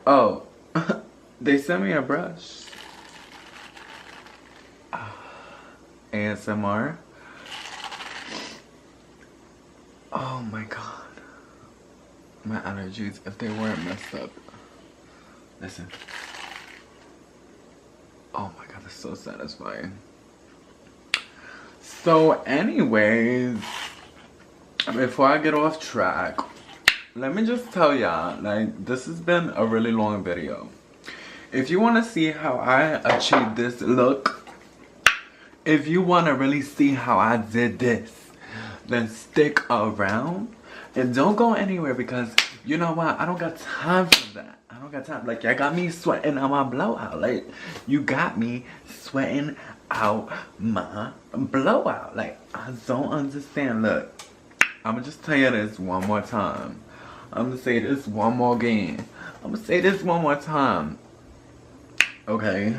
Oh, they sent me a brush. ASMR. Oh my god. My allergies, if they weren't messed up. Listen. Oh my god, it's so satisfying. So anyways, before I get off track, let me just tell y'all, like, this has been a really long video. If you want to see how I achieved this look, if you want to really see how I did this, then stick around and don't go anywhere, because you know what, I don't got time for that. I don't got time. Like, y'all got me sweating out my blowout. Like, you got me sweating out my blowout. Like, I don't understand. Look, I'm gonna just tell you this one more time. I'm gonna say this one more again. I'm gonna say this one more time. Okay?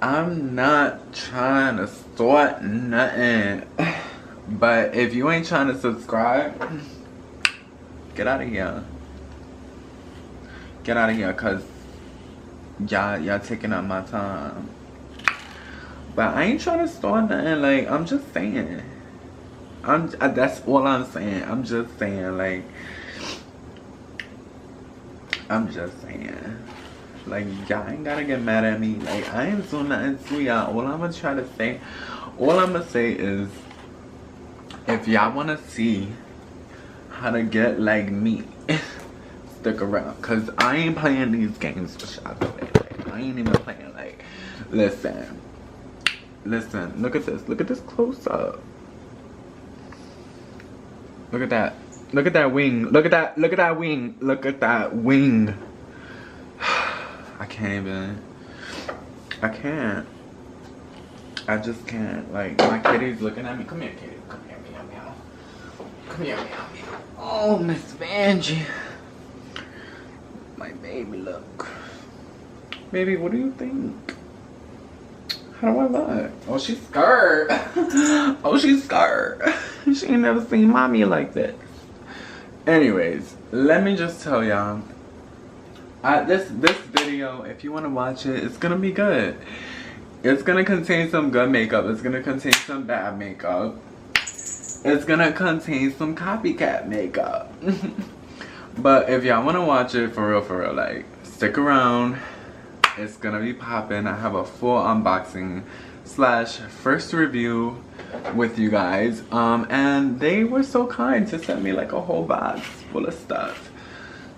I'm not trying to start nothing. But if you ain't trying to subscribe, get out of here. Get out of here, cause y'all taking up my time. But I ain't trying to start nothing. Like, I'm just saying. That's all I'm saying. I'm just saying, like, I'm just saying. Like, y'all ain't gotta get mad at me. Like, I ain't doing nothing to y'all. All I'm gonna try to say, all I'm gonna say is, if y'all wanna see how to get like me, stick around. Cause I ain't playing these games for y'all today. Like, I ain't even playing. Like, listen, look at this. Look at this close up. Look at that. Look at that wing. Look at that wing. Look at that wing. I can't even. I can't. I just can't. Like, my kitty's looking at me. Come here, kitty. Come here, meow, meow. Come here, meow, meow. Oh, Miss Vanjie. My baby, look. Baby, what do you think? How do I look? Oh, she's scared. Oh, she's scared. She ain't never seen mommy like this. Anyways, let me just tell y'all. This video, if you want to watch it, it's gonna be good. It's gonna contain some good makeup. It's gonna contain some bad makeup. It's gonna contain some copycat makeup. But if y'all want to watch it for real, like, stick around. It's gonna be popping. I have a full unboxing / first review with you guys. And they were so kind to send me like a whole box full of stuff.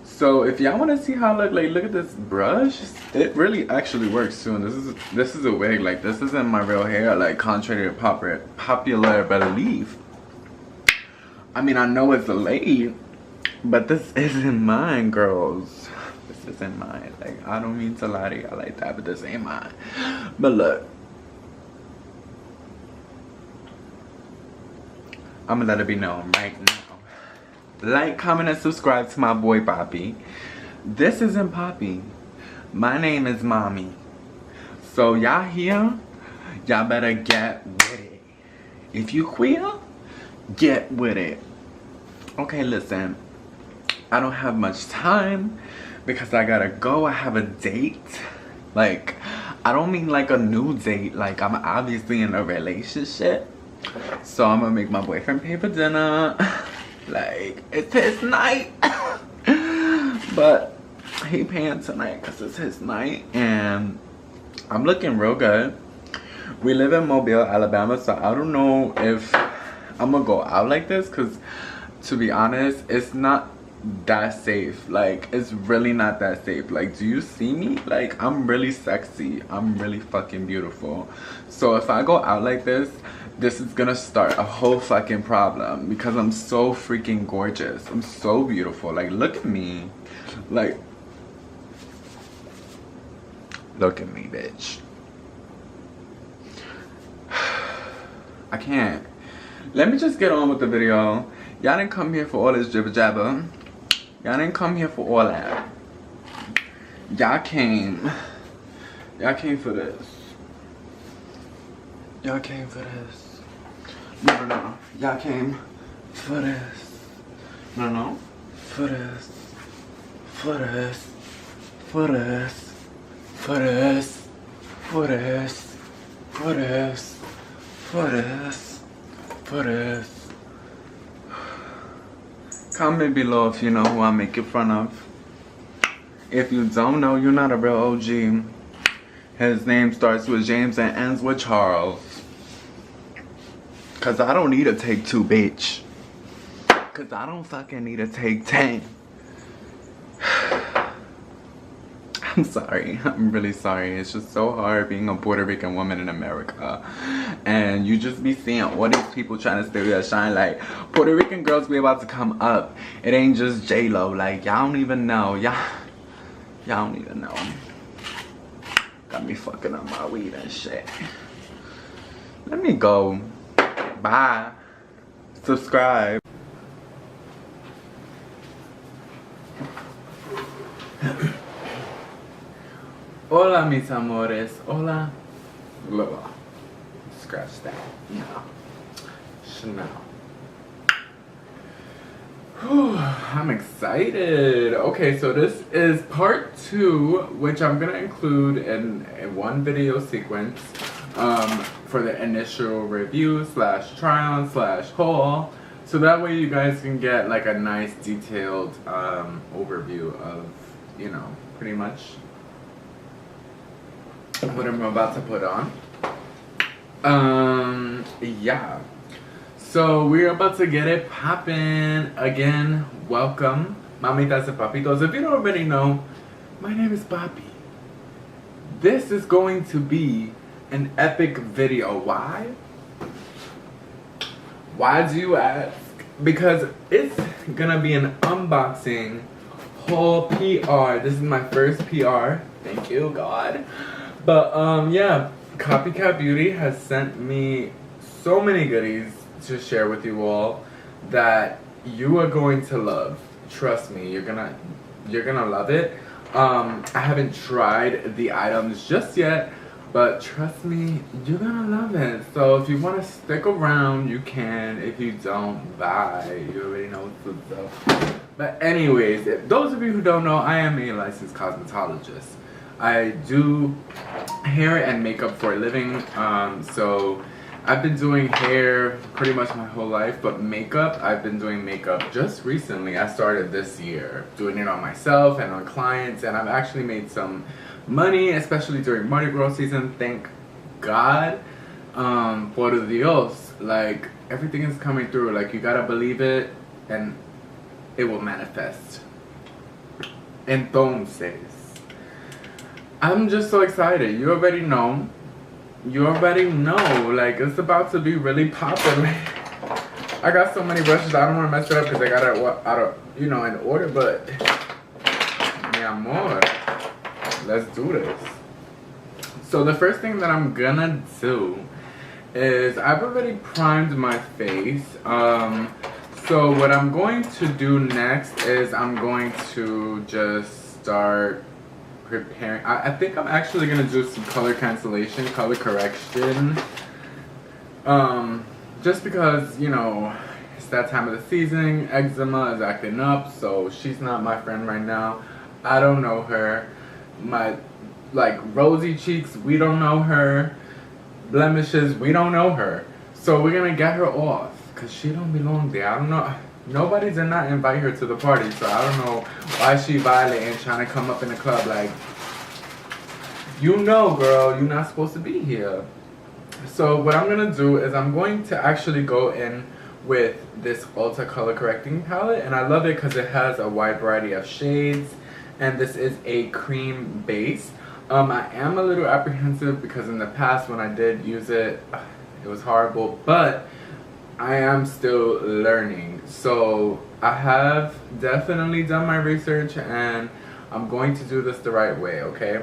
So if y'all want to see how I look, like, look at this brush. It really actually works too. And this is a wig. Like, this isn't my real hair, like, contrary to popular belief. I mean, I know it's a lady, but this isn't mine, girls. This isn't mine. Like, I don't mean to lie to y'all like that, but this ain't mine. But look, I'm gonna let it be known right now. Like, comment, and subscribe to my boy Poppy. This isn't Poppy. My name is Mommy. So y'all here, y'all better get with it. If you queer, get with it. Okay, listen. I don't have much time because I gotta go. I have a date. Like, I don't mean like a new date. Like, I'm obviously in a relationship. So I'm gonna make my boyfriend pay for dinner. Like, it's his night. But he paying tonight because it's his night. And I'm looking real good. We live in Mobile, Alabama. So I don't know if I'm gonna go out like this. Because to be honest, it's not that safe. Like, it's really not that safe. Like, do you see me? Like, I'm really sexy. I'm really fucking beautiful. So if I go out like this is gonna start a whole fucking problem because I'm so freaking gorgeous. I'm so beautiful. Like, look at me. Like, look at me, bitch. I can't. Let me just get on with the video. Y'all didn't come here for all this jibber jabber. Y'all didn't come here for all that. Y'all came for this. Y'all came for this. No. Y'all came for this. No. For this. for this, for this, for this, for this, for this, for this, for this. Comment below if you know who I'm making fun of. If you don't know, you're not a real OG. His name starts with James and ends with Charles. Cause I don't need a take 2, bitch. Cause I don't fucking need a take 10. I'm sorry. I'm really sorry. It's just so hard being a Puerto Rican woman in America. And you just be seeing all these people trying to steal your shine. Like, Puerto Rican girls be about to come up. It ain't just J-Lo. Like, y'all don't even know. Y'all don't even know. Got me fucking up my weed and shit. Let me go. Bye. Subscribe. Hola, mis amores. Hola. Look. Scratch that. No. Chanel. Whew, I'm excited. Okay, so this is part 2, which I'm gonna include in one video sequence for the initial review / try on / haul, so that way you guys can get like a nice detailed overview of, you know, pretty much what I'm about to put on. Yeah. So we're about to get it poppin'. Again, welcome, Mamitas and Papitos. If you don't already know, my name is Bhabie. This is going to be an epic video. Why? Why do you ask? Because it's gonna be an unboxing, haul, PR. This is my first PR. Thank you, God. But yeah, Copycat Beauty has sent me so many goodies to share with you all that you are going to love. Trust me, you're gonna love it. I haven't tried the items just yet, but trust me, you're gonna love it. So if you want to stick around, you can. If you don't, bye. You already know what's up. But anyways, if those of you who don't know, I am a licensed cosmetologist. I do hair and makeup for a living. So I've been doing hair pretty much my whole life, but makeup, I've been doing makeup just recently. I started this year doing it on myself and on clients, and I've actually made some money, especially during Mardi Gras season. Thank God. Por Dios, like everything is coming through. Like, you gotta believe it and it will manifest. Entonces, I'm just so excited. You already know. You already know, like, it's about to be really poppin'. I got so many brushes, I don't want to mess it up because I got it out of, you know, in order, but mi amor, let's do this. So the first thing that I'm gonna do is I've already primed my face. So what I'm going to do next is I'm going to just start preparing. I think I'm actually gonna do some color cancellation, color correction, just because, you know, it's that time of the season. Eczema is acting up, so she's not my friend right now. I don't know her. My, like, rosy cheeks, we don't know her. Blemishes, we don't know her. So we're gonna get her off because she don't belong there. I don't know. Nobody did not invite her to the party, so I don't know why she violating, trying to come up in the club like, you know, girl, you're not supposed to be here. So what I'm going to do is I'm going to actually go in with this Ulta color correcting palette, and I love it because it has a wide variety of shades, and this is a cream base. I am a little apprehensive because in the past when I did use it, it was horrible, but I am still learning. So I have definitely done my research and I'm going to do this the right way, okay?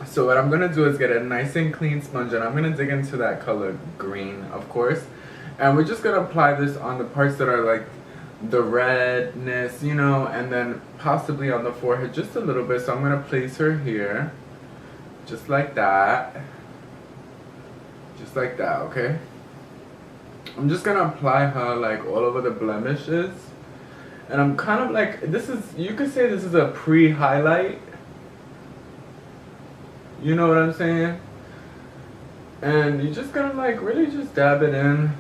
So what I'm going to do is get a nice and clean sponge, and I'm going to dig into that color green, of course. And we're just going to apply this on the parts that are like the redness, you know, and then possibly on the forehead just a little bit. So I'm going to place her here, just like that. Just like that, okay? I'm just gonna apply her like all over the blemishes, And I'm kind of like, this is, you could say this is a pre-highlight. You know what I'm saying? And you're just gonna like really just dab it in.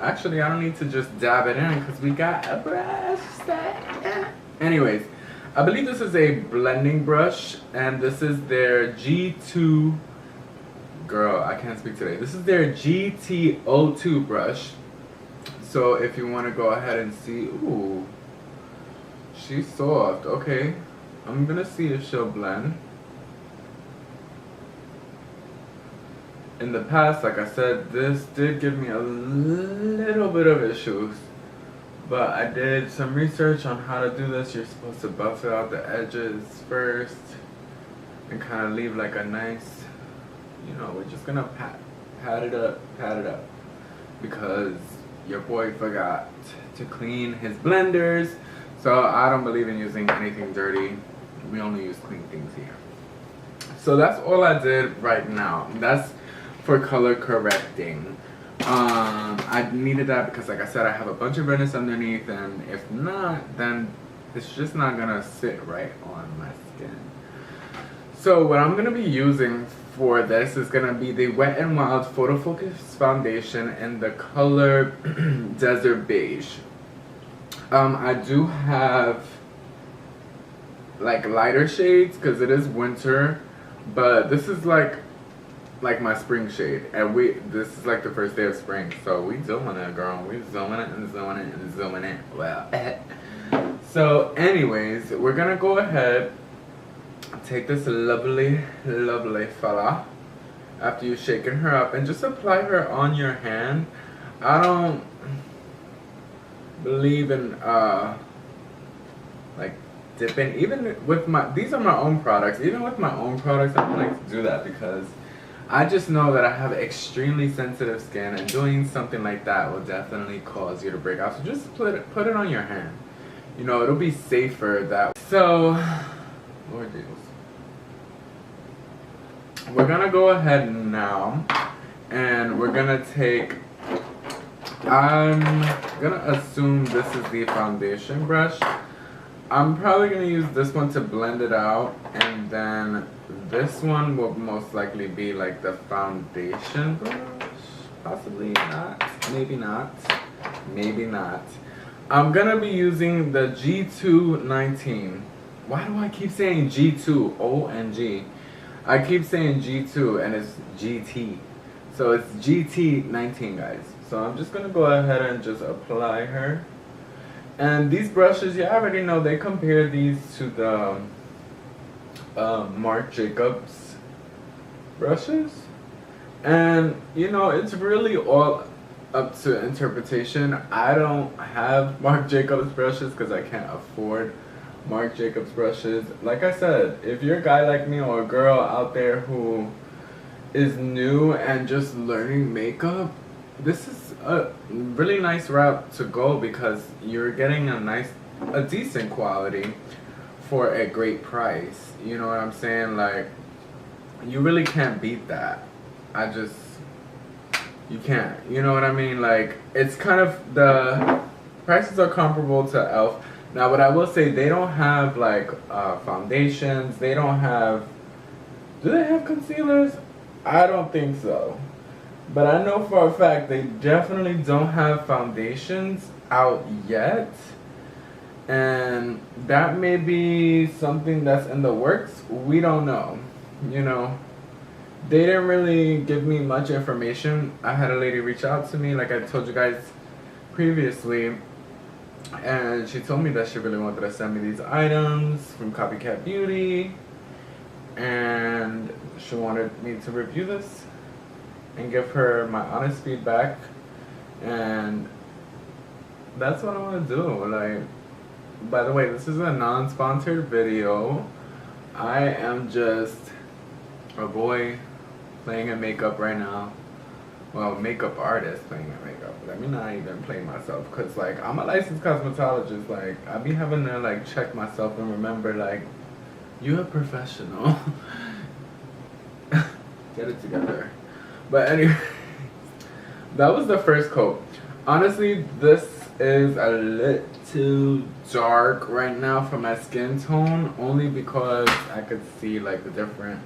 Actually, I don't need to just dab it in because we got a brush. Anyways, I believe this is a blending brush, and this is their G2. Girl, I can't speak today. This is their GT02 brush. So if you want to go ahead and see, ooh, she's soft. Okay, I'm gonna see if she'll blend. In the past, like I said, this did give me a little bit of issues, but I did some research on how to do this. You're supposed to buff it out the edges first and kind of leave like a nice, you know, we're just gonna pat it up, because your boy forgot to clean his blenders. So I don't believe in using anything dirty. We only use clean things here. So that's all I did right now. That's for color correcting. I needed that because, like I said, I have a bunch of redness underneath, and if not, then it's just not gonna sit right on my skin. So what I'm gonna be using for this is gonna be the Wet n Wild Photo Focus Foundation in the color Desert Beige. I do have like lighter shades because it is winter, but this is like my spring shade, and this is like the first day of spring, so we doing it, girl. We zooming it and zooming it and zooming it. Well, so anyways, we're gonna go ahead, take this lovely fella after you've shaken her up, and just apply her on your hand. I don't believe in like dipping, even with these are my own products. Even with my own products, I don't like to do that because I just know that I have extremely sensitive skin, and doing something like that will definitely cause you to break out. So just put it on your hand. You know, it'll be safer that way. So, Lord Jesus. We're gonna go ahead now, and we're gonna take, I'm gonna assume this is the foundation brush. I'm probably gonna use this one to blend it out, and then this one will most likely be like the foundation brush. Possibly not. Maybe not. Maybe not. I'm gonna be using the G219. Why do I keep saying G2? OMG. I keep saying G2 and it's GT. So it's GT19, guys. So I'm just gonna go ahead and just apply her. And these brushes, you already know, they compare these to the Marc Jacobs brushes, and you know, it's really all up to interpretation. I don't have Marc Jacobs brushes because I can't afford Marc Jacobs brushes. Like I said, if you're a guy like me or a girl out there who is new and just learning makeup, this is a really nice route to go because you're getting a decent quality for a great price. You know what I'm saying? Like, you really can't beat that. You can't. You know what I mean? Like, it's kind of, the prices are comparable to e.l.f. Now, what I will say, they don't have like foundations. They don't have, do they have concealers? I don't think so. But I know for a fact they definitely don't have foundations out yet. And that may be something that's in the works. We don't know. You know, they didn't really give me much information. I had a lady reach out to me, like I told you guys previously, and she told me that she really wanted to send me these items from Copycat Beauty, and she wanted me to review this and give her my honest feedback, and that's what I want to do. Like, by the way, this is a non-sponsored video. I am just a boy playing in makeup right now. Well, makeup artist playing in makeup. Let me not even play myself, because like, I'm a licensed cosmetologist. Like, I be having to like check myself and remember, like, you're a professional. Get it together. But anyway, that was the first coat. Honestly, this is a little dark right now for my skin tone, only because I could see like the difference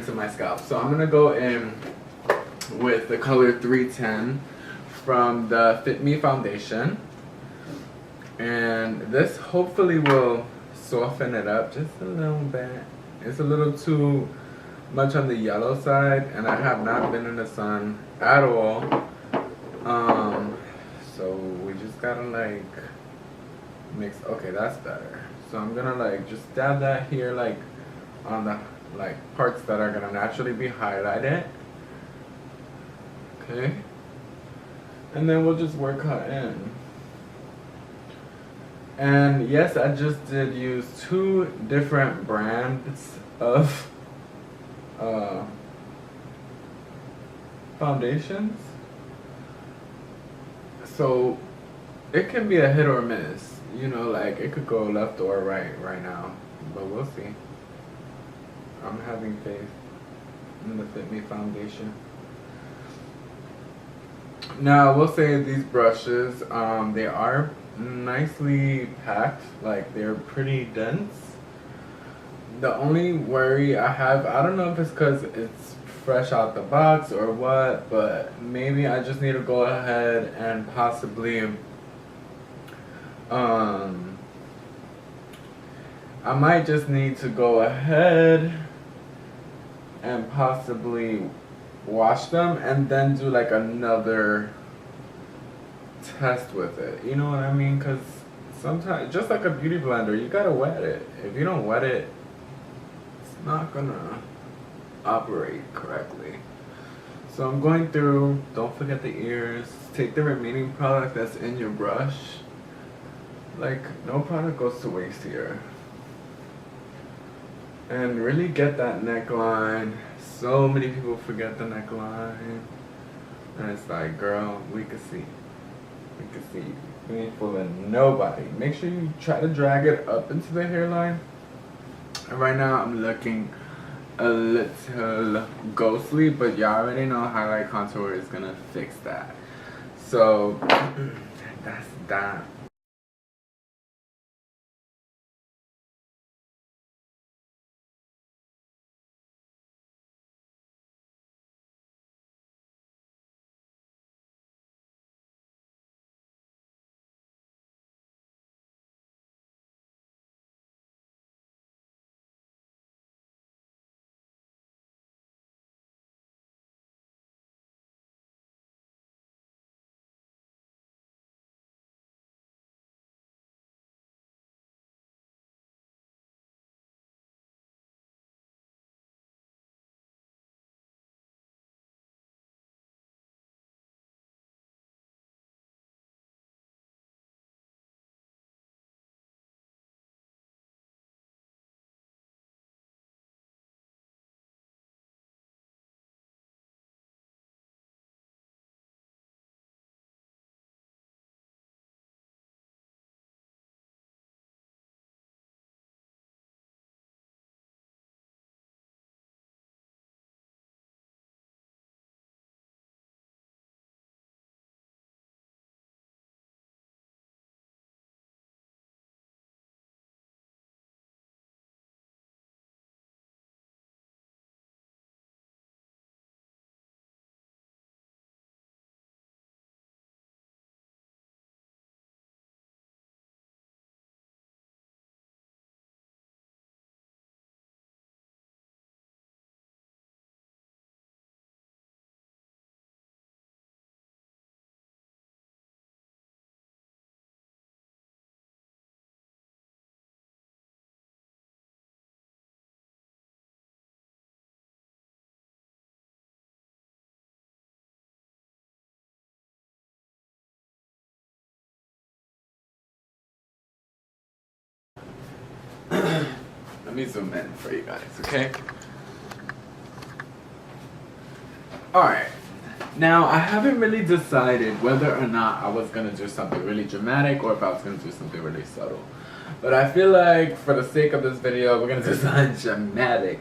in my scalp. So I'm gonna go in with the color 310 from the Fit Me foundation, and this hopefully will soften it up just a little bit. It's a little too much on the yellow side, and I have not been in the sun at all. So we just gotta like mix. Okay, that's better. So I'm gonna like just dab that here, like on the like parts that are gonna naturally be highlighted. Okay, and then we'll just work her in. And yes, I just did use 2 different brands of foundations. So it can be a hit or miss, you know, like it could go left or right now, but we'll see. I'm having faith in the Fit Me foundation. Now I will say these brushes, they are nicely packed, like they're pretty dense. The only worry I have, I don't know if it's because it's fresh out the box or what, but maybe I just need to go ahead and possibly I might just need to go ahead and possibly wash them and then do like another test with it, you know what I mean? Because sometimes, just like a beauty blender, you gotta wet it. If you don't wet it, it's not gonna operate correctly. So I'm going through, don't forget the ears, take the remaining product that's in your brush. Like, no product goes to waste here. And really get that neckline. So many people forget the neckline. And it's like, girl, we can see. We can see. We ain't fooling nobody. Make sure you try to drag it up into the hairline. And right now I'm looking a little ghostly, but y'all already know highlight contour is gonna fix that. So that's that. Let me zoom in for you guys, okay? Alright, now I haven't really decided whether or not I was gonna do something really dramatic or if I was gonna do something really subtle. But I feel like for the sake of this video, we're gonna do something dramatic.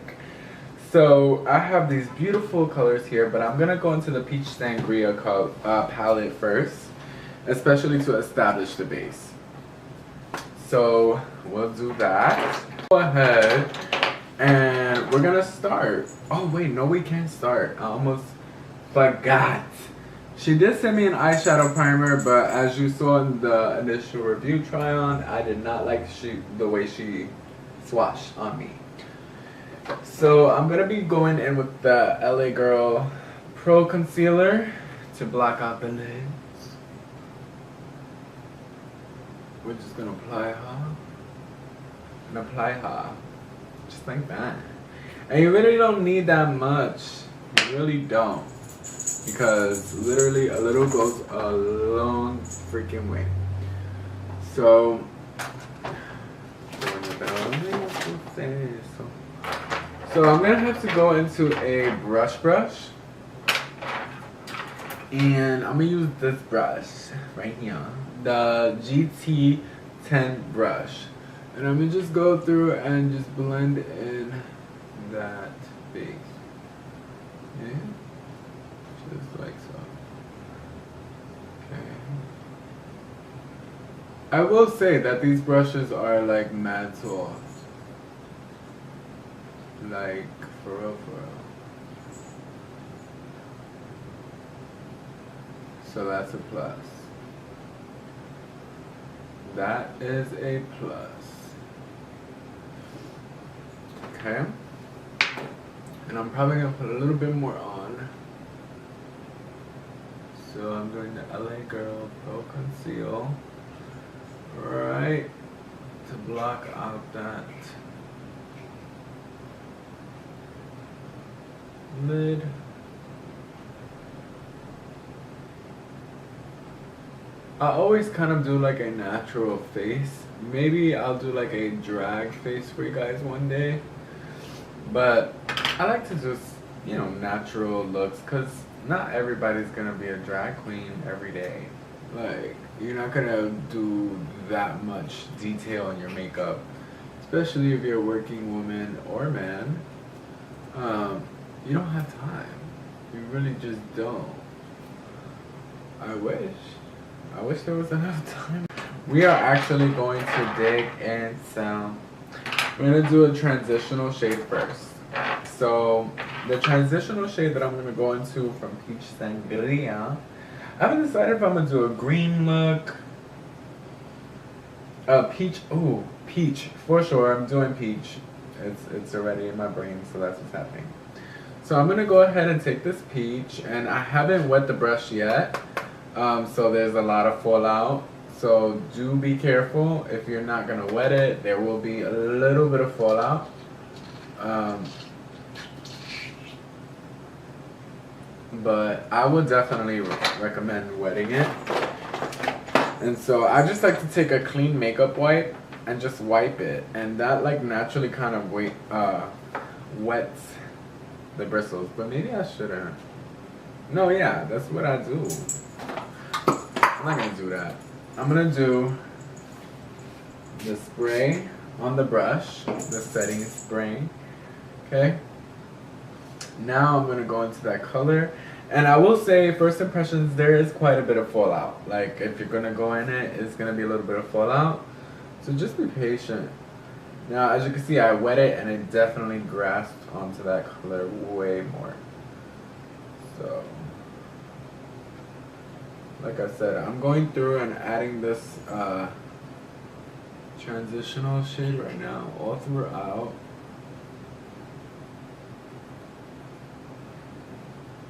So I have these beautiful colors here, but I'm gonna go into the Peach Sangria palette first. especially to establish the base. So we'll do that. Go ahead and we're gonna start. Oh wait, no, we can't start. I almost forgot. She did send me an eyeshadow primer, but as you saw in the initial review try on, I did not like the way she swatched on me. So I'm gonna be going in with the LA Girl Pro Concealer to block out the lids. We're just gonna apply her and apply her, just like that. And you really don't need that much. You really don't, because literally a little goes a long freaking way. So I'm gonna have to go into a brush, and I'm gonna use this brush right here, the GT10 brush, and I'm gonna just go through and just blend in that base. Okay, just like so. Okay. I will say that these brushes are like mad soft. Like, for real, for real. So that's a plus. That is a plus. Okay. And I'm probably going to put a little bit more on. So I'm doing the LA Girl Pro Conceal. Right. To block out that lid. I always kind of do like a natural face. Maybe I'll do like a drag face for you guys one day. But I like to just, you know, natural looks, because not everybody's gonna be a drag queen every day. Like, you're not gonna do that much detail in your makeup, especially if you're a working woman or man. You don't have time. You really just don't. I wish there was enough time. We are actually going to dig in some. We're gonna do a transitional shade first. So the transitional shade that I'm gonna go into from Peach Sangria, I haven't decided if I'm gonna do a green look, peach. Ooh, peach for sure. I'm doing peach. It's already in my brain, so that's what's happening. So I'm gonna go ahead and take this peach, and I haven't wet the brush yet, so there's a lot of fallout. So do be careful. If you're not gonna wet it, there will be a little bit of fallout. But I would definitely recommend wetting it. And so I just like to take a clean makeup wipe and just wipe it, and that like naturally kind of wets the bristles. But maybe I shouldn't. No, yeah, that's what I do. I'm not gonna do that. I'm gonna do the spray on the brush, the setting spray. Okay. Now I'm gonna go into that color, and I will say, first impressions, there is quite a bit of fallout. Like, if you're gonna go in it, it's gonna be a little bit of fallout. So just be patient. Now, as you can see, I wet it, and it definitely grasped onto that color way more. So, like I said, I'm going through and adding this transitional shade right now all throughout.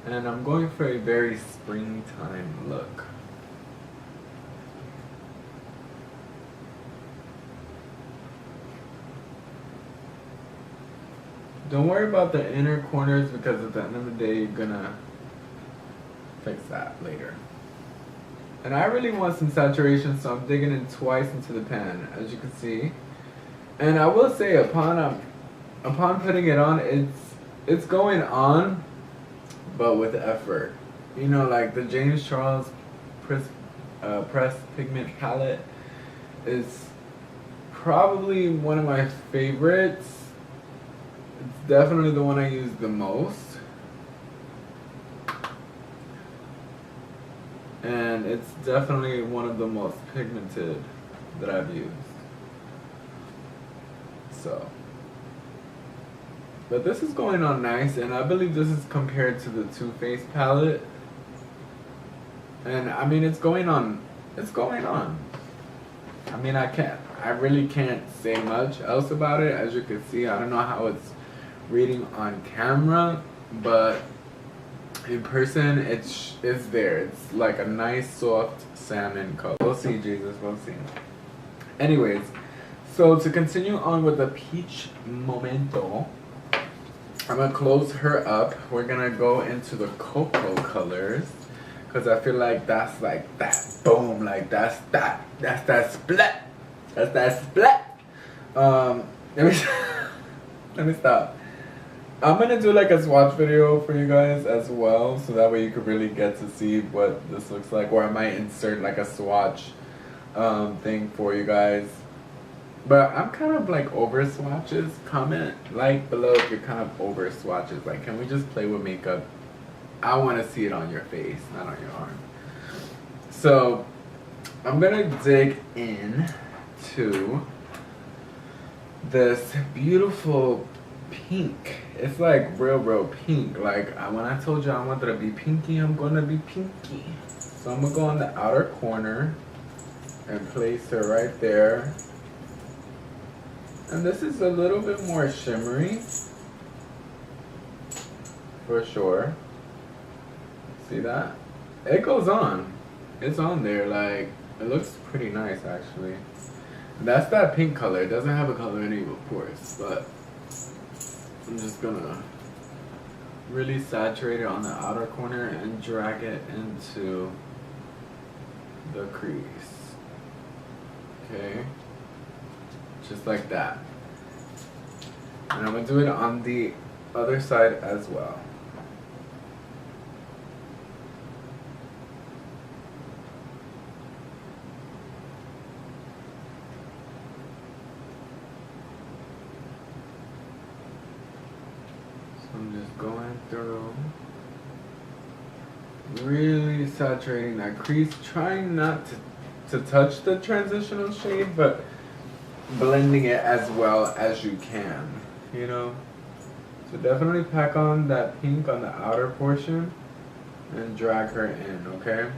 And I'm going for a very springtime look. Don't worry about the inner corners, because at the end of the day, you're gonna fix that later. And I really want some saturation, so I'm digging in twice into the pan, as you can see. And I will say, upon putting it on, it's going on, but with effort. You know, like the James Charles pressed pigment palette is probably one of my favorites. It's definitely the one I use the most. And it's definitely one of the most pigmented that I've used. So, but this is going on nice, and I believe this is compared to the Too Faced palette. And I mean, it's going on. It's going on. I mean, I really can't say much else about it. As you can see, I don't know how it's reading on camera, but in person, it's there. It's like a nice, soft salmon color. We'll see, Jesus. We'll see. Anyways, so to continue on with the peach momento, I'm gonna close her up. We're gonna go into the cocoa colors, because I feel like that's like that boom, like that's that split. That's that split. Let me stop. I'm gonna do like a swatch video for you guys as well, so that way you could really get to see what this looks like, or I might insert like a swatch thing for you guys. But I'm kind of like over swatches. Comment like below if you're kind of over swatches. Like, can we just play with makeup? I want to see it on your face, not on your arm. So I'm gonna dig in to this beautiful pink. It's like real pink. Like when I told you I wanted to be pinky, I'm gonna be pinky. So I'm gonna go on the outer corner and place her right there. And this is a little bit more shimmery, for sure. See that? It goes on. It's on there. Like, it looks pretty nice actually. That's that pink color. It doesn't have a color in it, of course, but I'm just gonna really saturate it on the outer corner and drag it into the crease. Okay, just like that. And I'm gonna do it on the other side as well. I'm just going through, really saturating that crease, trying not to touch the transitional shade, but blending it as well as you can, you know? So definitely pack on that pink on the outer portion and drag her in, okay?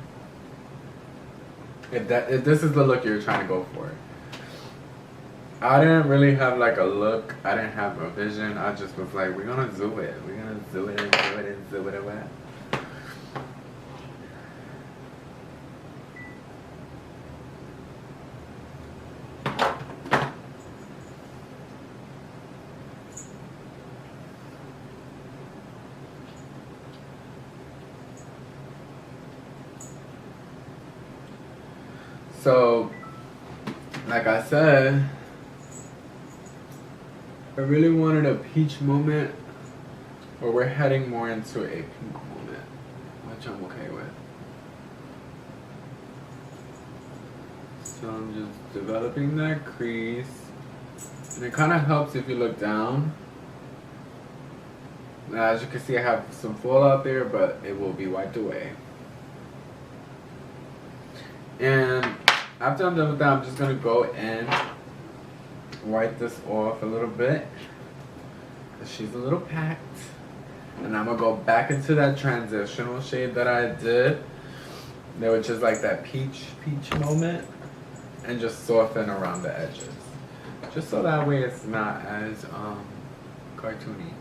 If this is the look you're trying to go for. I didn't really have like a look. I didn't have a vision. I just was like, we're gonna do it. We're gonna do it and do it and do it away. So, like I said, I really wanted a peach moment, or we're heading more into a pink moment, which I'm okay with. So I'm just developing that crease, and it kind of helps if you look down. Now, as you can see, I have some fallout there, but it will be wiped away. And after I'm done with that, I'm just gonna go and wipe this off a little bit. She's a little packed. And I'm gonna go back into that transitional shade that I did, which is like that peach moment, and just soften around the edges. Just so that way it's not as cartoony.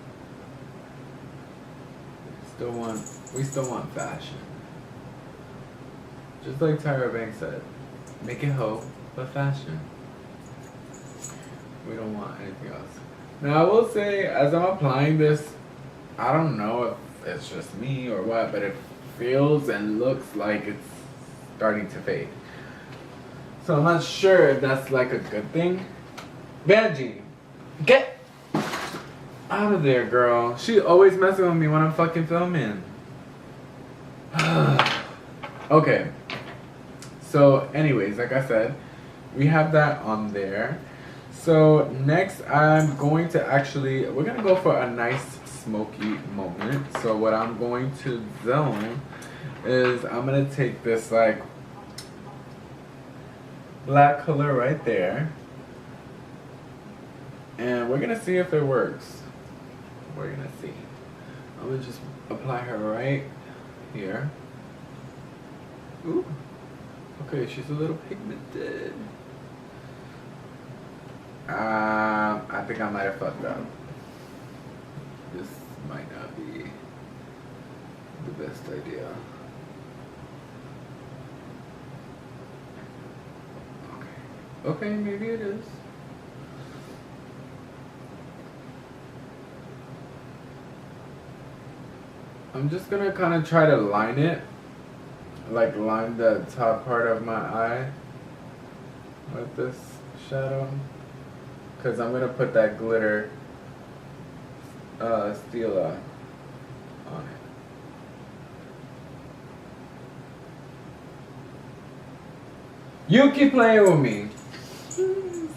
We still want fashion. Just like Tyra Banks said, make it hoe, but fashion. We don't want anything else. Now I will say, as I'm applying this, I don't know if it's just me or what, but it feels and looks like it's starting to fade. So I'm not sure if that's like a good thing. Benji, get out of there, girl. She always messing with me when I'm fucking filming. Okay. So anyways, like I said, we have that on there. So next I'm going to we're gonna go for a nice smoky moment. So what I'm going to do is I'm gonna take this like black color right there, and we're gonna see if it works. We're gonna see. I'm gonna just apply her right here. Ooh. Okay, she's a little pigmented. I think I might have fucked up. This might not be the best idea. Okay, maybe it is. I'm just gonna kind of try to line it, like line the top part of my eye with this shadow, because I'm gonna put that glitter Stila on it. You keep playing with me.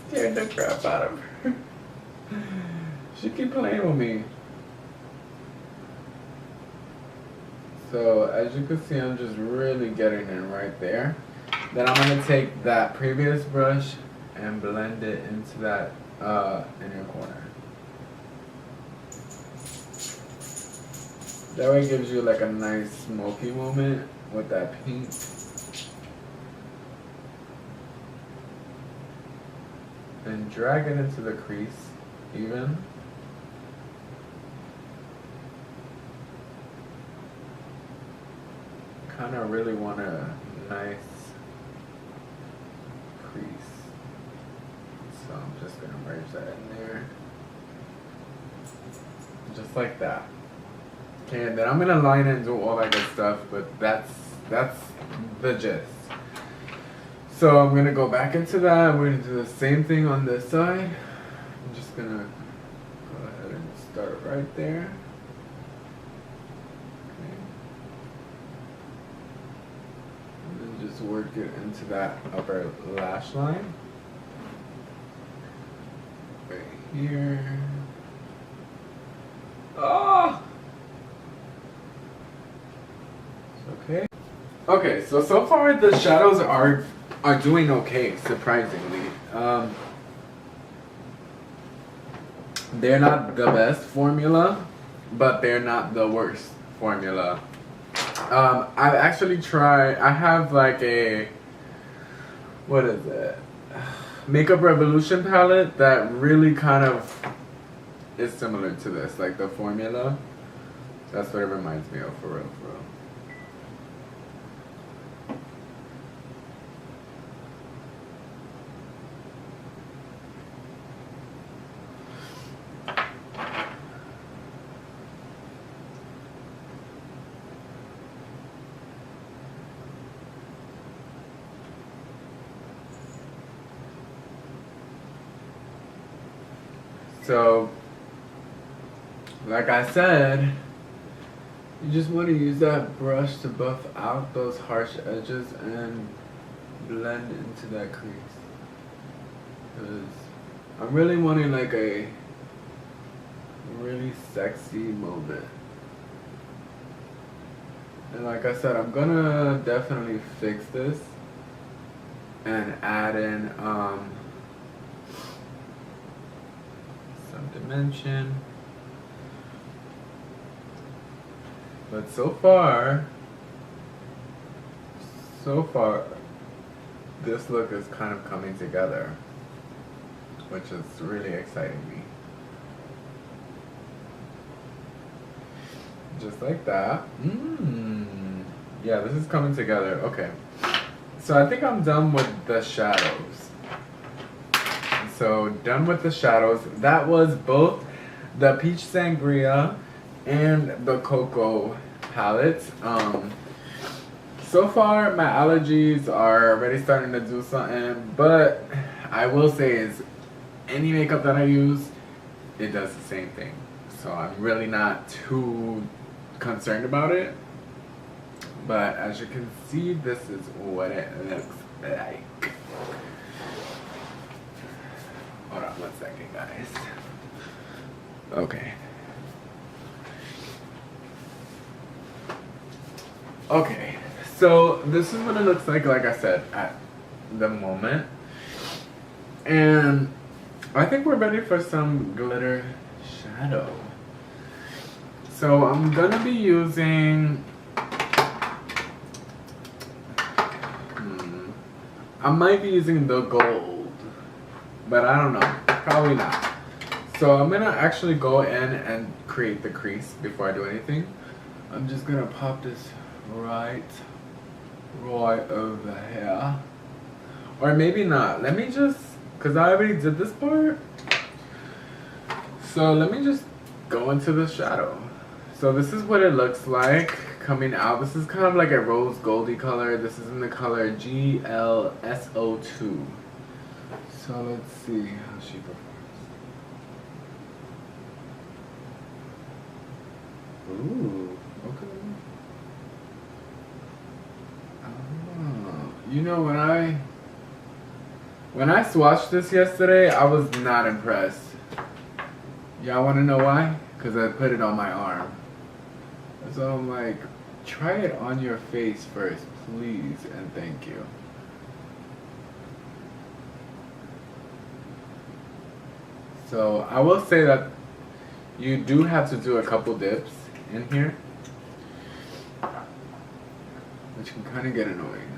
Scared the crap out of her. She keep playing with me. So as you can see, I'm just really getting in right there. Then I'm gonna take that previous brush and blend it into that inner corner. That way it gives you like a nice smoky moment with that pink. And drag it into the crease even. Kind of really want a nice crease. So I'm just gonna merge that in there. Just like that. Okay, and then I'm gonna line it and do all that good stuff, but that's the gist. So I'm gonna go back into that. We're gonna do the same thing on this side. I'm just gonna go ahead and start right there. Okay. And then just work it into that upper lash line. Right here. Oh! Okay. Okay, so far the shadows are doing okay, surprisingly. They're not the best formula, but they're not the worst formula. I've actually tried, I have like a, what is it? Makeup Revolution palette that really kind of is similar to this, like the formula. That's what it reminds me of, for real, for real. So, like I said, you just want to use that brush to buff out those harsh edges and blend into that crease. Because I'm really wanting like a really sexy moment. And like I said, I'm gonna definitely fix this and add in some dimension. But so far, this look is kind of coming together, which is really exciting me. Just like that. Yeah, this is coming together. Okay. So I think I'm done with the shadows. So done with the shadows. That was both the Peach Sangria and the Cocoa palettes. So far my allergies are already starting to do something, but I will say is any makeup that I use, it does the same thing. So I'm really not too concerned about it. But as you can see, this is what it looks like. Hold on 1 second, guys. Okay. Okay. So this is what it looks like I said, at the moment. And I think we're ready for some glitter shadow. So I'm gonna be using, I might be using the gold, but I don't know, probably not. So I'm gonna actually go in and create the crease before I do anything. I'm just gonna pop this right over here. Or maybe not, let me just, cause I already did this part. So let me just go into the shadow. So this is what it looks like coming out. This is kind of like a rose goldy color. This is in the color GLSO2. So let's see how she performs. Ooh, okay. Oh, you know, when I swatched this yesterday, I was not impressed. Y'all want to know why? Because I put it on my arm. So I'm like, try it on your face first, please, and thank you. So I will say that you do have to do a couple dips in here, which can kind of get annoying.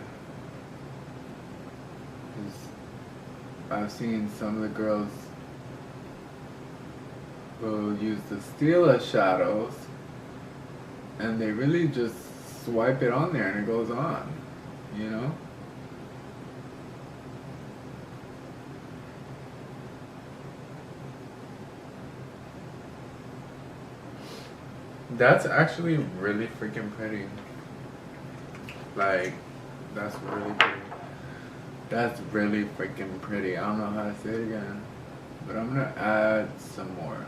I've seen some of the girls who use the Stila shadows and they really just swipe it on there and it goes on, you know? That's actually really freaking pretty. Like, that's really pretty. That's really freaking pretty. I don't know how to say it again, but I'm gonna add some more.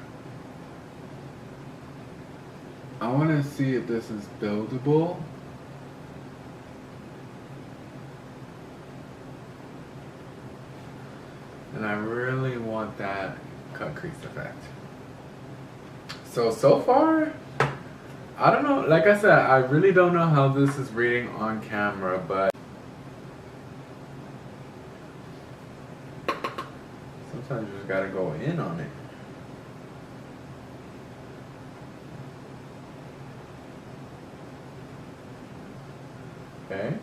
I want to see if this is buildable. And I really want that cut crease effect. So far, I don't know, like I said, I really don't know how this is reading on camera, but sometimes you just gotta go in on it. Okay.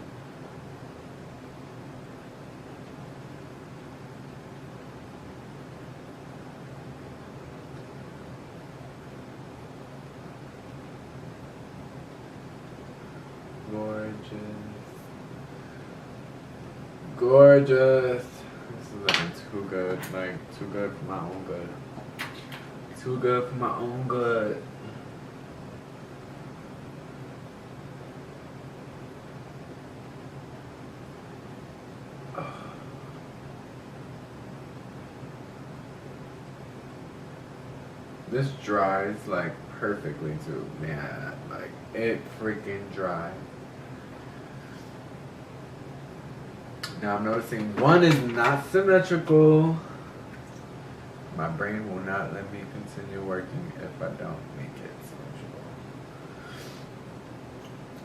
Gorgeous. This is looking too good. Like, too good for my own good. Too good for my own good. This dries like perfectly too, man. Like, it freaking dries. Now I'm noticing one is not symmetrical. My brain will not let me continue working if I don't make it symmetrical.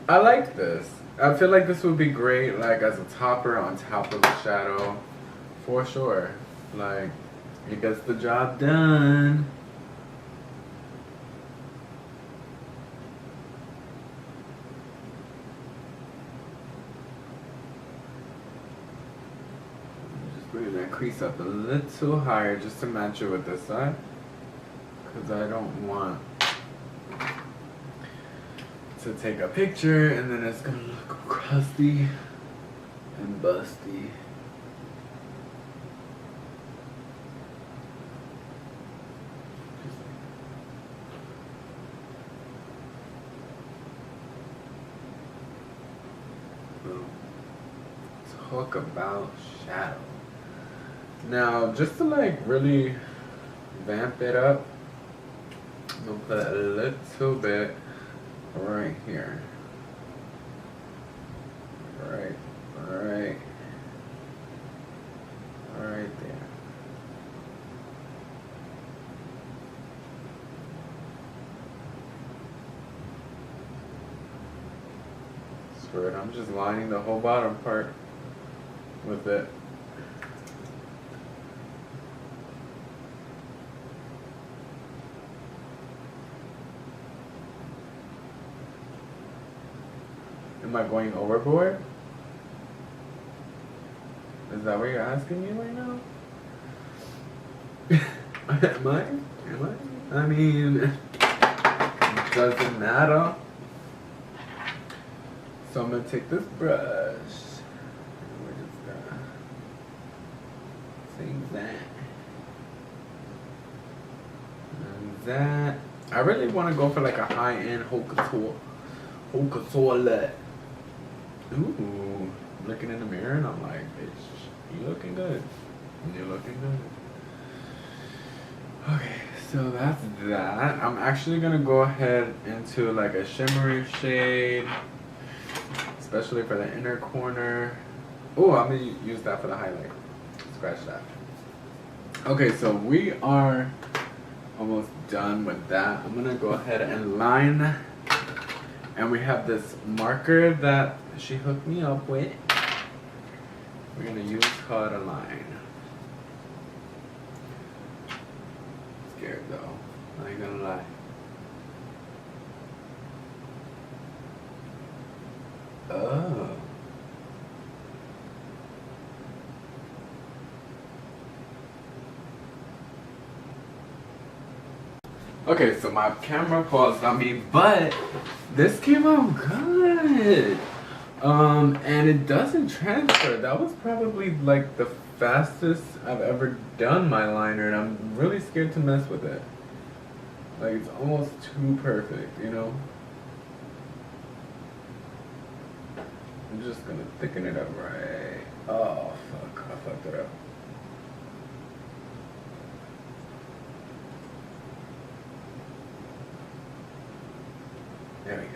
I like this. I feel like this would be great like as a topper on top of the shadow. For sure. Like, it gets the job done. Bring that crease up a little higher just to match it with this side, because I don't want to take a picture and then it's gonna look crusty and busty. Talk about shadow. Now, just to like really vamp it up, I'm gonna put a little bit right here. Right there. for it. I'm just lining the whole bottom part with it. Am I going overboard? Is that what you're asking me right now? Am I? I mean, doesn't matter. So I'm gonna take this brush. And we're just gonna sing that. And that. I really want to go for like a high-end haute couture look. Ooh, looking in the mirror and I'm like, bitch, you looking good. You're looking good. Okay, so that's that. I'm actually gonna go ahead into like a shimmery shade, especially for the inner corner. Oh, I'm gonna use that for the highlight. Scratch that. Okay, so we are almost done with that. I'm gonna go ahead and line. And we have this marker that she hooked me up with. We're gonna use her to line. Scared though, I ain't gonna lie. Oh. Okay, so my camera paused on me, but this came out good. And it doesn't transfer. That was probably like the fastest I've ever done my liner, and I'm really scared to mess with it. Like, it's almost too perfect, you know? I'm just gonna thicken it up right. Oh, fuck, I fucked it up. There we go.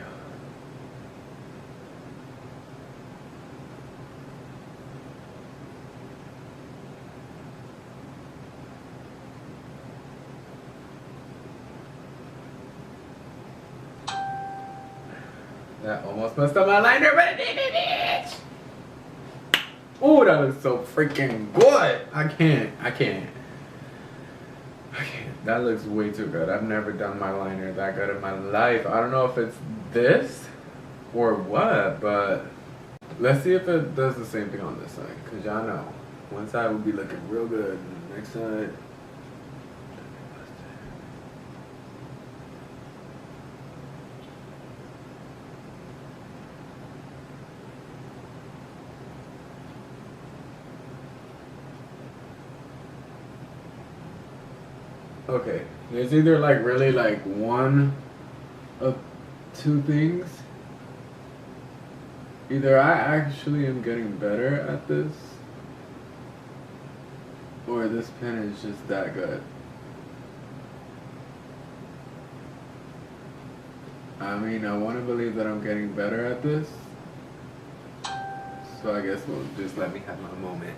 That almost messed up my liner, but it didn't, bitch! Oh, that looks so freaking good! I can't. That looks way too good. I've never done my liner that good in my life. I don't know if it's this or what, but let's see if it does the same thing on this side. Because y'all know, one side will be looking real good, and the next side... Okay, there's either like really like one of two things. Either I actually am getting better at this, or this pen is just that good. I mean, I want to believe that I'm getting better at this, so I guess we'll just let me have my moment.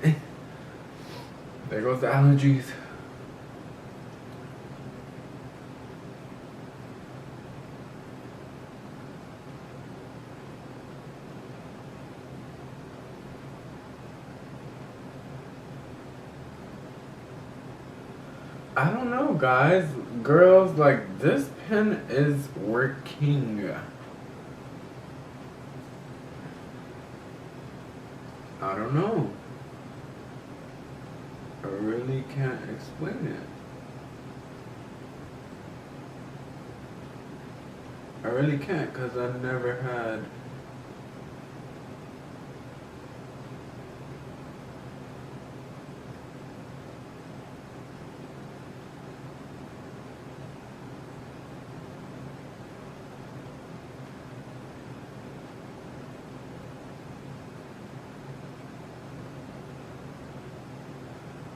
There goes the allergies. I don't know, guys. Girls, like, this pen is working. I don't know. I really can't explain it. I really can't, because I've never had...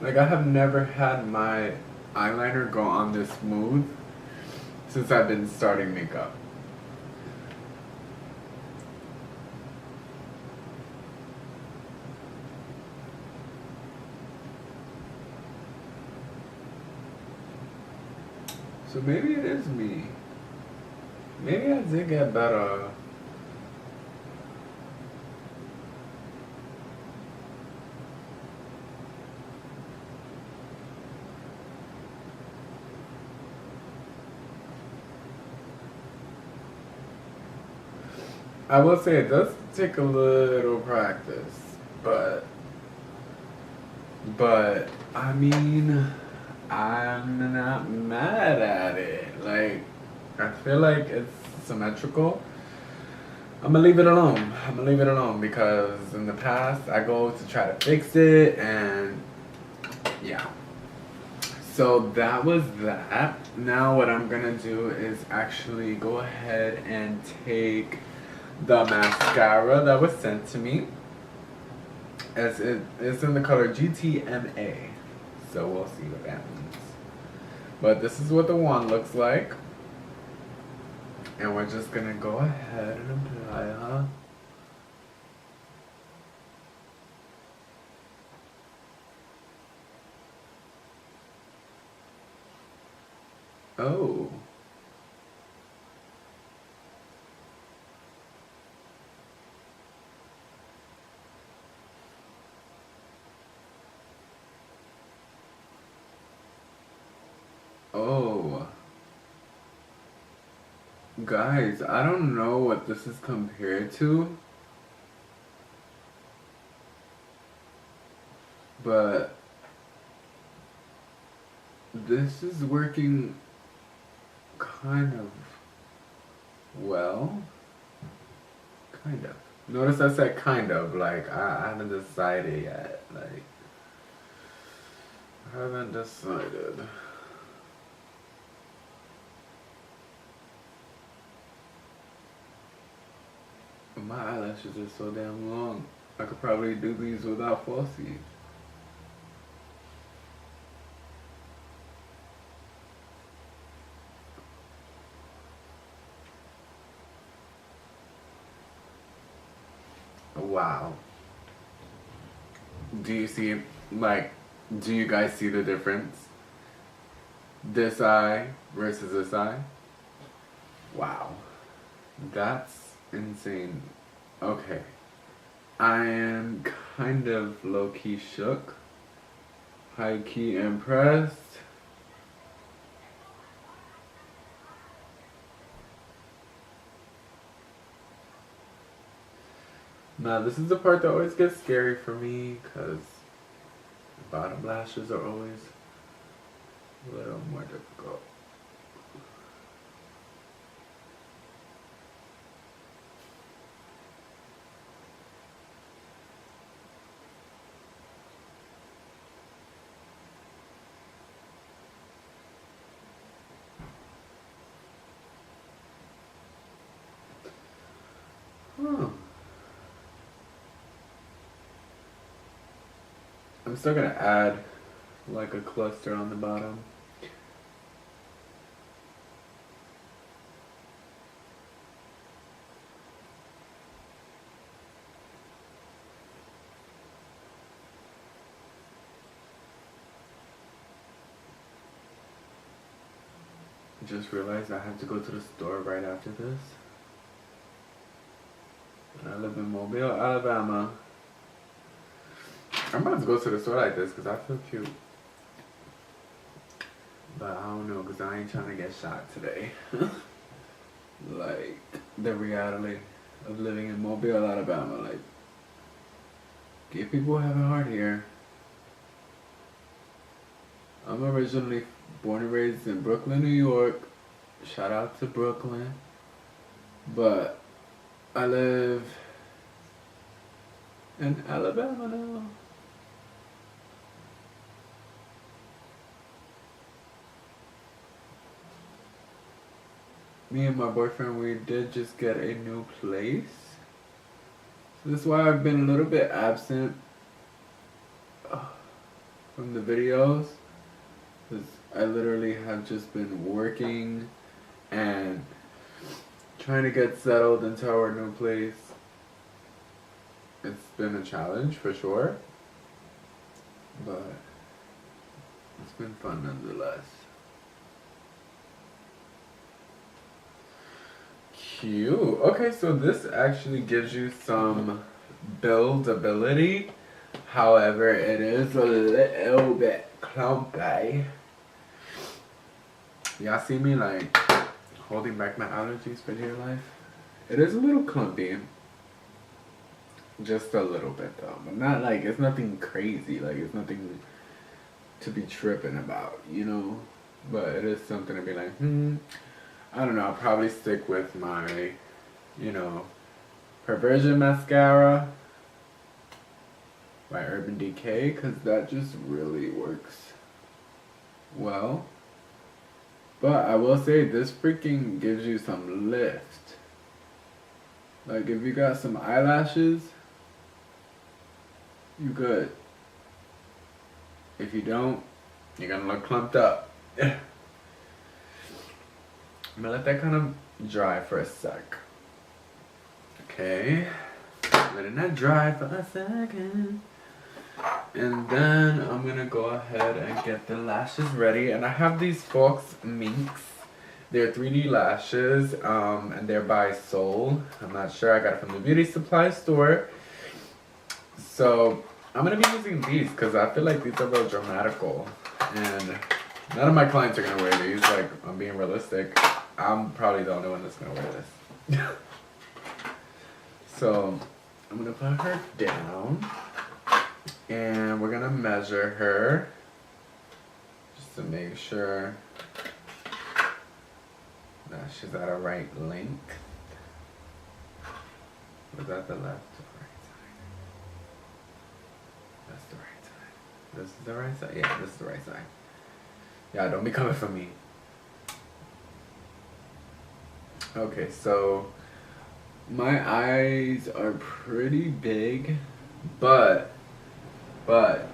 Like, I have never had my eyeliner go on this smooth since I've been starting makeup. So maybe it is me. Maybe I did get better I will say it does take a little practice, but I mean, I'm not mad at it. Like, I feel like it's symmetrical. I'm gonna leave it alone. I'm gonna leave it alone because in the past I go to try to fix it and yeah. So that was that. Now what I'm gonna do is actually go ahead and take the mascara that was sent to me. As it is in the color GTMA. So we'll see what that means. But this is what the wand looks like. And we're just gonna go ahead and apply her. Oh. Oh. Guys, I don't know what this is compared to. But this is working kind of well. Kind of. Notice I said kind of, like I haven't decided yet. Like I haven't decided. My eyelashes are so damn long. I could probably do these without falsies. Wow. Do you see, like, do you guys see the difference? This eye versus this eye? Wow. That's insane. Okay. I am kind of low-key shook. High-key impressed. Now this is the part that always gets scary for me because bottom lashes are always a little more difficult. I'm still gonna add like a cluster on the bottom. Just realized I have to go to the store right after this. I live in Mobile, Alabama. I'm about to go to the store like this because I feel cute. But I don't know because I ain't trying to get shot today. Like, the reality of living in Mobile, Alabama. Like, gay people have it hard here. I'm originally born and raised in Brooklyn, New York. Shout out to Brooklyn. But I live in Alabama now. Me and my boyfriend, we did just get a new place. So that's why I've been a little bit absent from the videos. Because I literally have just been working and trying to get settled into our new place. It's been a challenge for sure. But it's been fun nonetheless. Cute. Okay, so this actually gives you some buildability. However, it is a little bit clumpy. Y'all see me like holding back my allergies for dear life? It is a little clumpy. Just a little bit though. But not like, it's nothing crazy. Like, it's nothing to be tripping about, you know? But it is something to be like, I don't know. I'll probably stick with my, you know, Perversion mascara by Urban Decay, because that just really works well. But I will say this freaking gives you some lift. Like if you got some eyelashes, you good. If you don't, you're gonna look clumped up. I'm gonna let that kind of dry for a sec. Okay, letting that dry for a second. And then I'm gonna go ahead and get the lashes ready. And I have these Fox Minx. They're 3D lashes, and they're by Soul. I'm not sure, I got it from the beauty supply store. So I'm gonna be using these because I feel like these are real dramatical. And none of my clients are gonna wear these, like I'm being realistic. I'm probably the only one that's gonna wear this. So I'm gonna put her down. And we're gonna measure her just to make sure that she's at a right length. Was that the left or right side? That's the right side. This is the right side? Yeah, this is the right side. Yeah, don't be coming for me. Okay, so my eyes are pretty big, but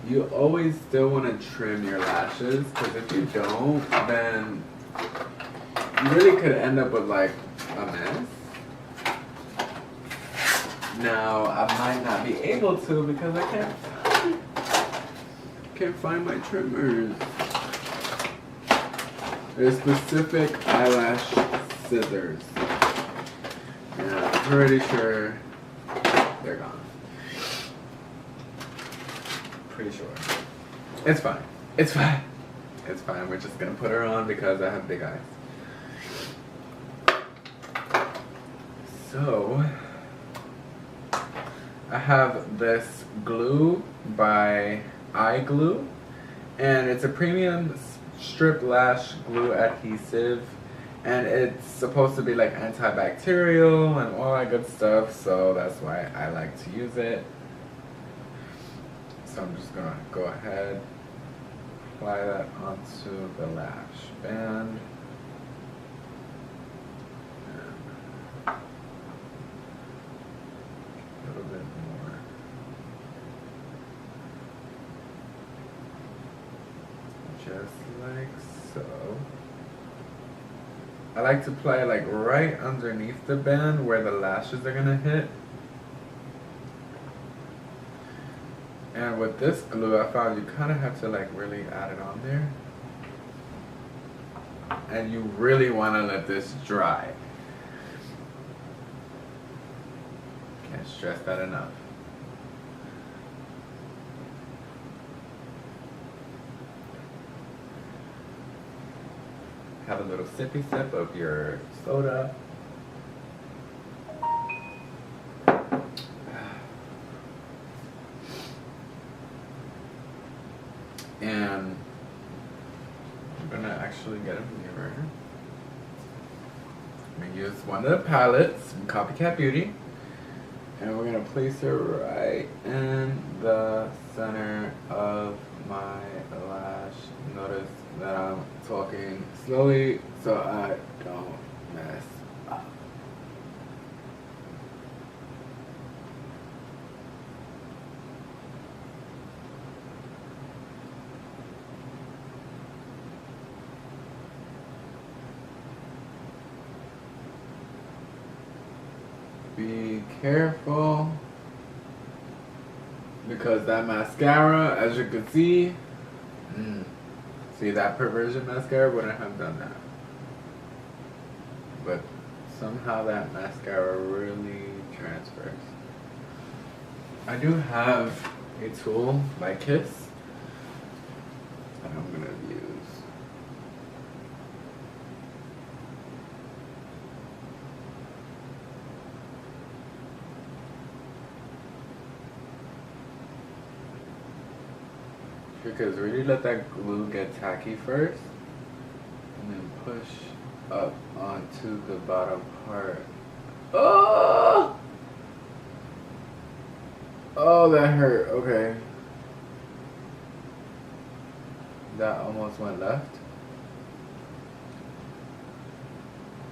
you always still want to trim your lashes, because if you don't, then you really could end up with like a mess. Now, I might not be able to because I can't find my trimmers. There's specific eyelash scissors. And I'm pretty sure they're gone. Pretty sure. It's fine. It's fine. It's fine. We're just gonna put her on because I have big eyes. So, I have this glue by iGlue, and it's a premium strip lash glue adhesive, and it's supposed to be like antibacterial and all that good stuff, so that's why I like to use it. So I'm just gonna go ahead, apply that onto the lash band. And a little bit more. Just like so. I like to apply like right underneath the band where the lashes are gonna hit. And with this glue, I found you kind of have to like really add it on there. And you really want to let this dry. Can't stress that enough. Have a little sippy sip of your soda. And I'm gonna actually get a mirror. I'm gonna use one of the palettes from Copycat Beauty, and we're gonna place her right in the center of my lash. Notice that I'm talking slowly so I don't mess up. Be careful, because that mascara, as you can see, see that Perversion mascara wouldn't have done that. But somehow that mascara really transfers. I do have a tool by Kiss that I'm gonna use. trick is really let that glue get tacky first, and then push up onto the bottom part. Oh! Oh, that hurt. Okay. That almost went left.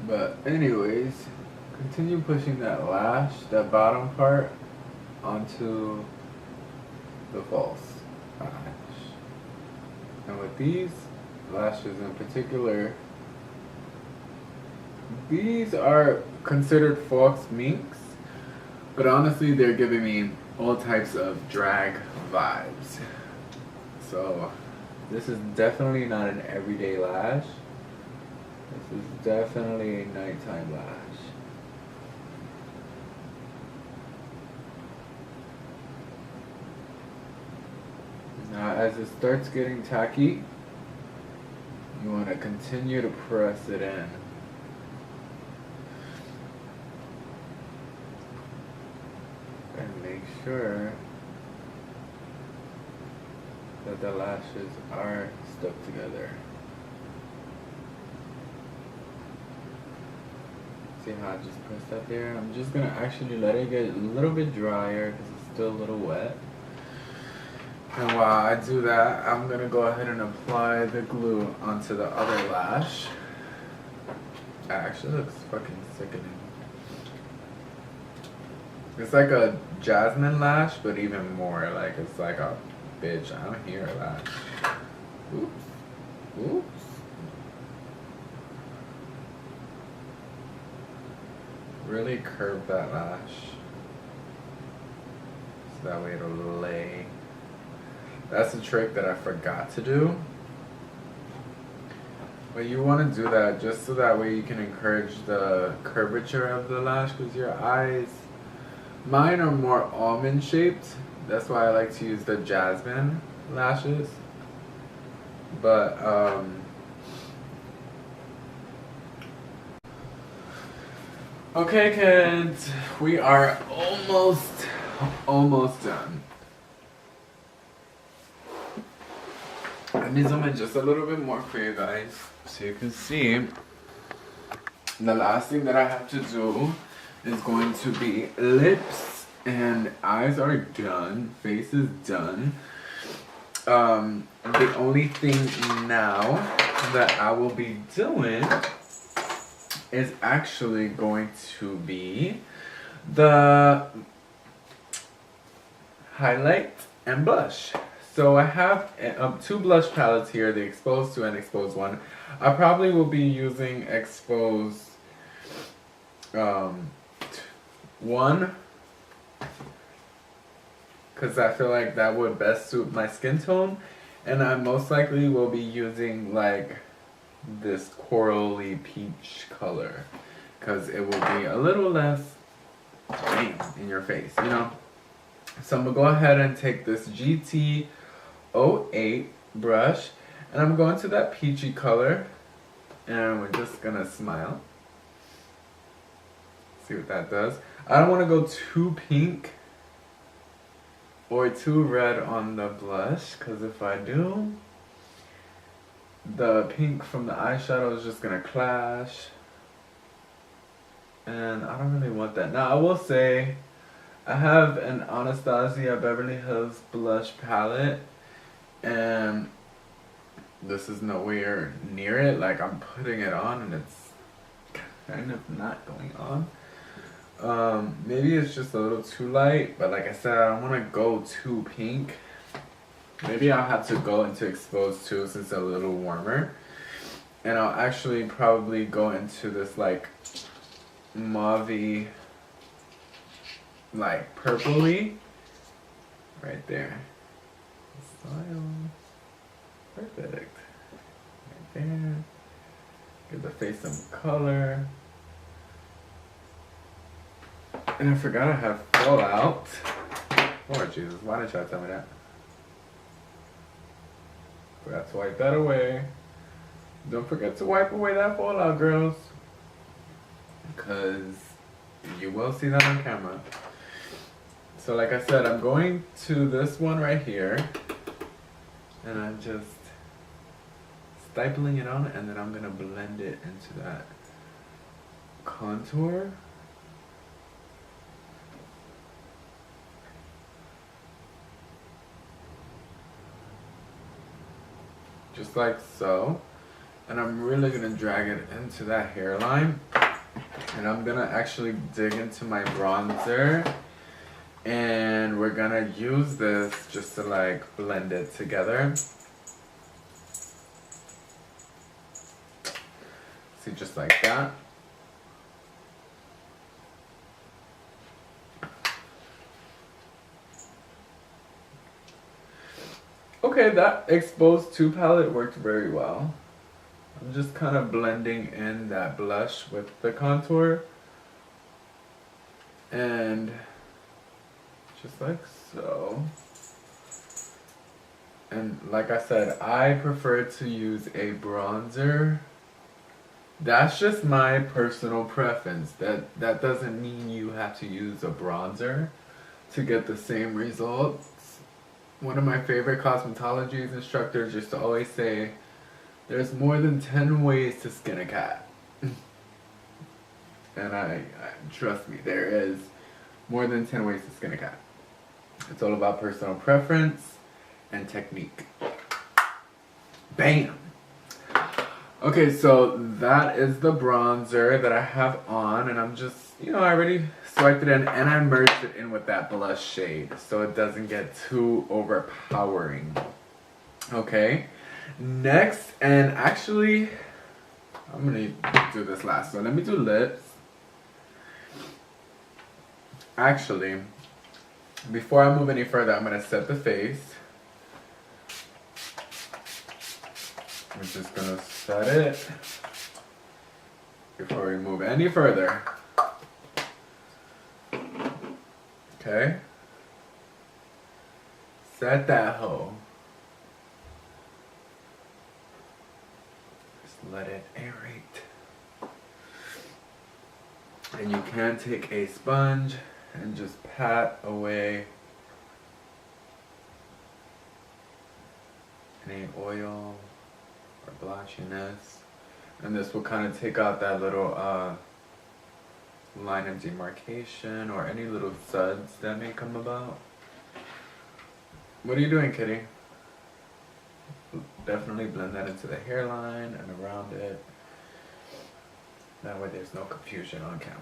But anyways, continue pushing that lash, that bottom part, onto the false lash. And with these lashes in particular, these are considered false minks, but honestly they're giving me all types of drag vibes. So this is definitely not an everyday lash. This is definitely a nighttime lash. Now as it starts getting tacky, you want to continue to press it in. And make sure that the lashes are stuck together. See how I just pressed that there? I'm just going to actually let it get a little bit drier because it's still a little wet. And while I do that, I'm going to go ahead and apply the glue onto the other lash. That actually looks fucking sickening. It's like a jasmine lash, but even more. Like, it's like a bitch, I'm here lash. Oops. Oops. Really curve that lash. So that way it'll lay. That's a trick that I forgot to do. But you want to do that just so that way you can encourage the curvature of the lash, because your eyes, mine are more almond shaped. That's why I like to use the jasmine lashes. But okay kids, we are almost done. Let me zoom in just a little bit more for you guys so you can see. The last thing that I have to do is going to be lips, and eyes are done, face is done. The only thing now that I will be doing is actually going to be the highlight and blush. So I have two blush palettes here, the Exposed 2 and Exposed 1. I probably will be using Exposed 1 because I feel like that would best suit my skin tone. And I most likely will be using like this corally peach color because it will be a little less in your face, you know. So I'm gonna go ahead and take this GT08 brush, and I'm going to that peachy color, and we're just gonna smile. See what that does. I don't want to go too pink or too red on the blush, because if I do, the pink from the eyeshadow is just gonna clash, and I don't really want that. Now I will say I have an Anastasia Beverly Hills blush palette, and this is nowhere near it. Like, I'm putting it on and it's kind of not going on. Maybe it's just a little too light, but like I said, I don't want to go too pink. Maybe I'll have to go into Exposed 2 since it's a little warmer. And I'll actually probably go into this like mauve-y, like purpley, right there. Style. Perfect. Right there. Give the face some color. And I forgot I have fallout. Oh Jesus, why did y'all tell me that? Forgot to wipe that away. Don't forget to wipe away that fallout, girls, because you will see that on camera. So like I said, I'm going to this one right here, And I'm just stipling it on, and then I'm gonna blend it into that contour. Just like so. And I'm really gonna drag it into that hairline. And I'm gonna actually dig into my bronzer. And we're gonna use this just to like blend it together. See, just like that. Okay, that exposed 2 palette worked very well. I'm just kind of blending in that blush with the contour. And just like so. And like I said, I prefer to use a bronzer. That's just my personal preference. That doesn't mean you have to use a bronzer to get the same results. One of my favorite cosmetology instructors used to always say, there's more than 10 ways to skin a cat. And I trust me, there is more than 10 ways to skin a cat. It's all about personal preference and technique. Bam! Okay, so that is the bronzer that I have on, and I'm just, I already swiped it in, and I merged it in with that blush shade, so it doesn't get too overpowering. Okay, next, and actually, I'm gonna do this last, so let me do lips. Actually, before I move any further, I'm gonna set the face. I'm just gonna set it before we move any further. Okay. Set that hoe. Just let it aerate. And you can take a sponge and just pat away any oil or blotchiness, and this will kind of take out that little line of demarcation or any little suds that may come about. What are you doing, kitty? Definitely blend that into the hairline and around it. That way there's no confusion on camera.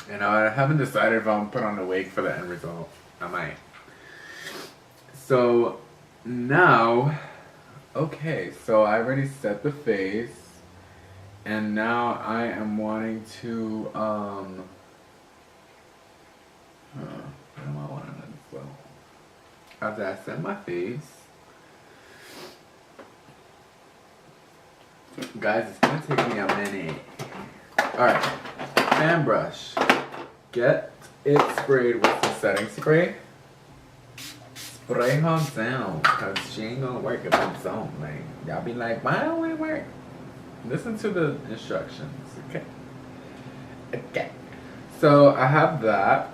And I haven't decided if I'm gonna put on the wig for the end result. I might. So now, okay, so I already set the face, and now I am wanting to, what am I wanting to do? After I set my face, guys, it's gonna take me a minute. Alright, fan brush. Get it sprayed with the setting spray. Spray her down, cause she ain't gonna work if it's on. Like, y'all be like, why don't it work? Listen to the instructions, okay? Okay. So I have that.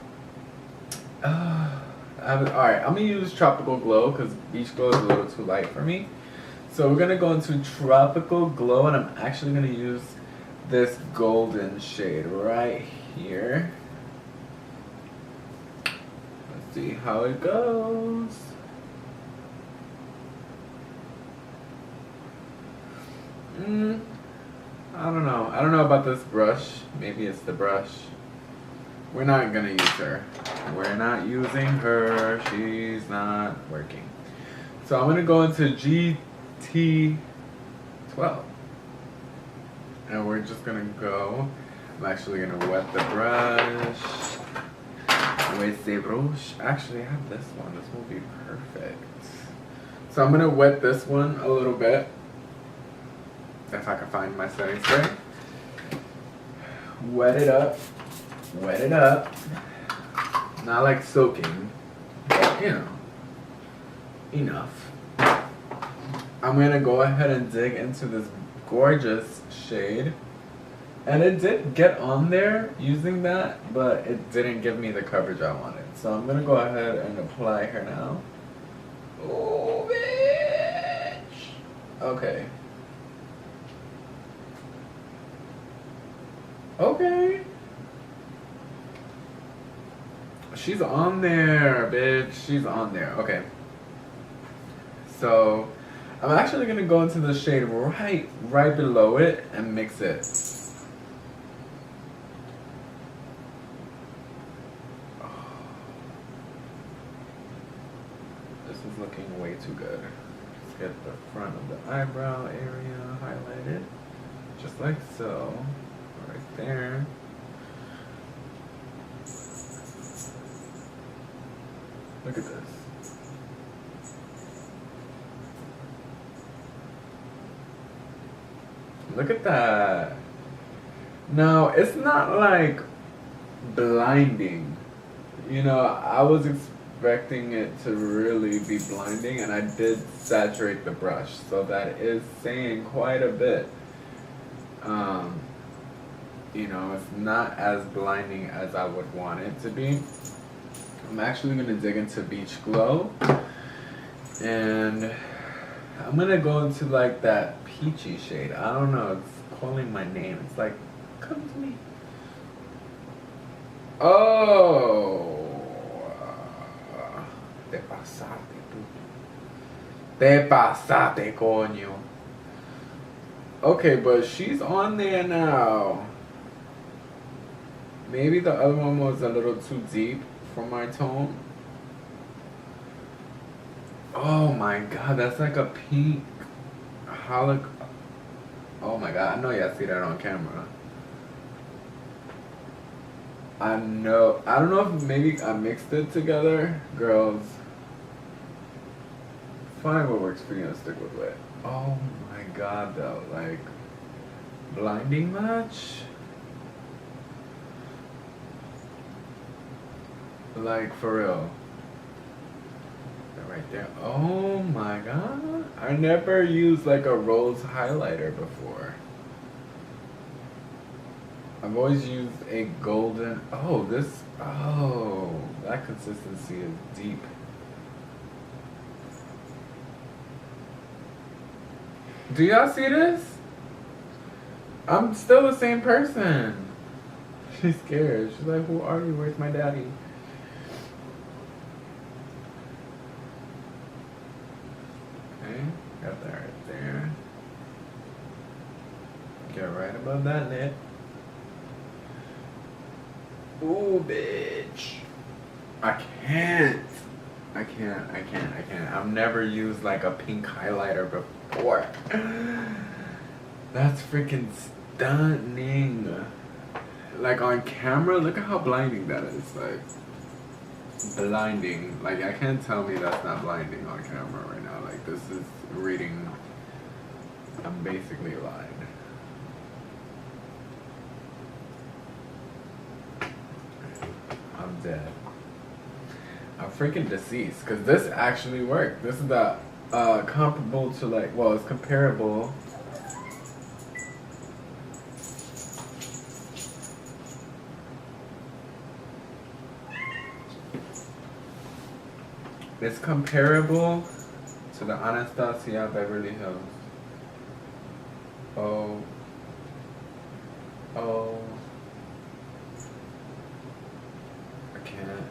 Alright, I'm gonna use Tropical Glow because Beach Glow is a little too light for me. So we're gonna go into Tropical Glow, and I'm actually gonna use this golden shade right here. Let's see how it goes. I don't know. I don't know about this brush. Maybe it's the brush. We're not gonna use her. We're not using her. She's not working. So I'm gonna go into GT12. And we're just gonna go. I'm actually gonna wet the brush. With the brush. Actually, I have this one. This will be perfect. So I'm gonna wet this one a little bit. If I can find my setting spray. Wet it up. Wet it up. Not like soaking, but enough. I'm gonna go ahead and dig into this gorgeous shade. And it did get on there using that, but it didn't give me the coverage I wanted. So I'm gonna go ahead and apply her now. Oh, bitch. Okay. Okay. She's on there, bitch. She's on there. Okay. So, I'm actually gonna go into the shade right below it and mix it. This is looking way too good. Let's get the front of the eyebrow area highlighted, just like so, right there. Look at this. Look at that. No, it's not like blinding. You know, I was expecting it to really be blinding, and I did saturate the brush, so that is saying quite a bit. You know, it's not as blinding as I would want it to be. I'm actually gonna dig into Beach Glow, and I'm gonna go into like that peachy shade. I don't know, it's calling my name. It's like, come to me. Oh, te pasaste, tú. Te pasaste, coño. Okay, but she's on there now. Maybe the other one was a little too deep for my tone. Oh my god, that's like a pink holoc. Oh my god, I know y'all see that on camera. I know. I don't know if maybe I mixed it together. Girls, find what works for you and stick with it. Oh my god, though. Like, blinding much? Like, for real. Right there. Oh my god. I never used like a rose highlighter before. I've always used a golden. Oh, this. Oh, that consistency is deep. Do y'all see this? I'm still the same person. She's scared. She's like, who are you? Where's my daddy? Got that right there. Get right above that lip. Ooh, bitch. I can't. I've never used like a pink highlighter before. That's freaking stunning. Like on camera, look at how blinding that is. Like, blinding. Like, I can't tell me that's not blinding on camera right now. Like, this is reading. I'm basically lying. I'm dead. I'm freaking deceased, because this actually worked. This is the comparable to, like, well, it's comparable. It's comparable to the Anastasia Beverly Hills. Oh. I can't.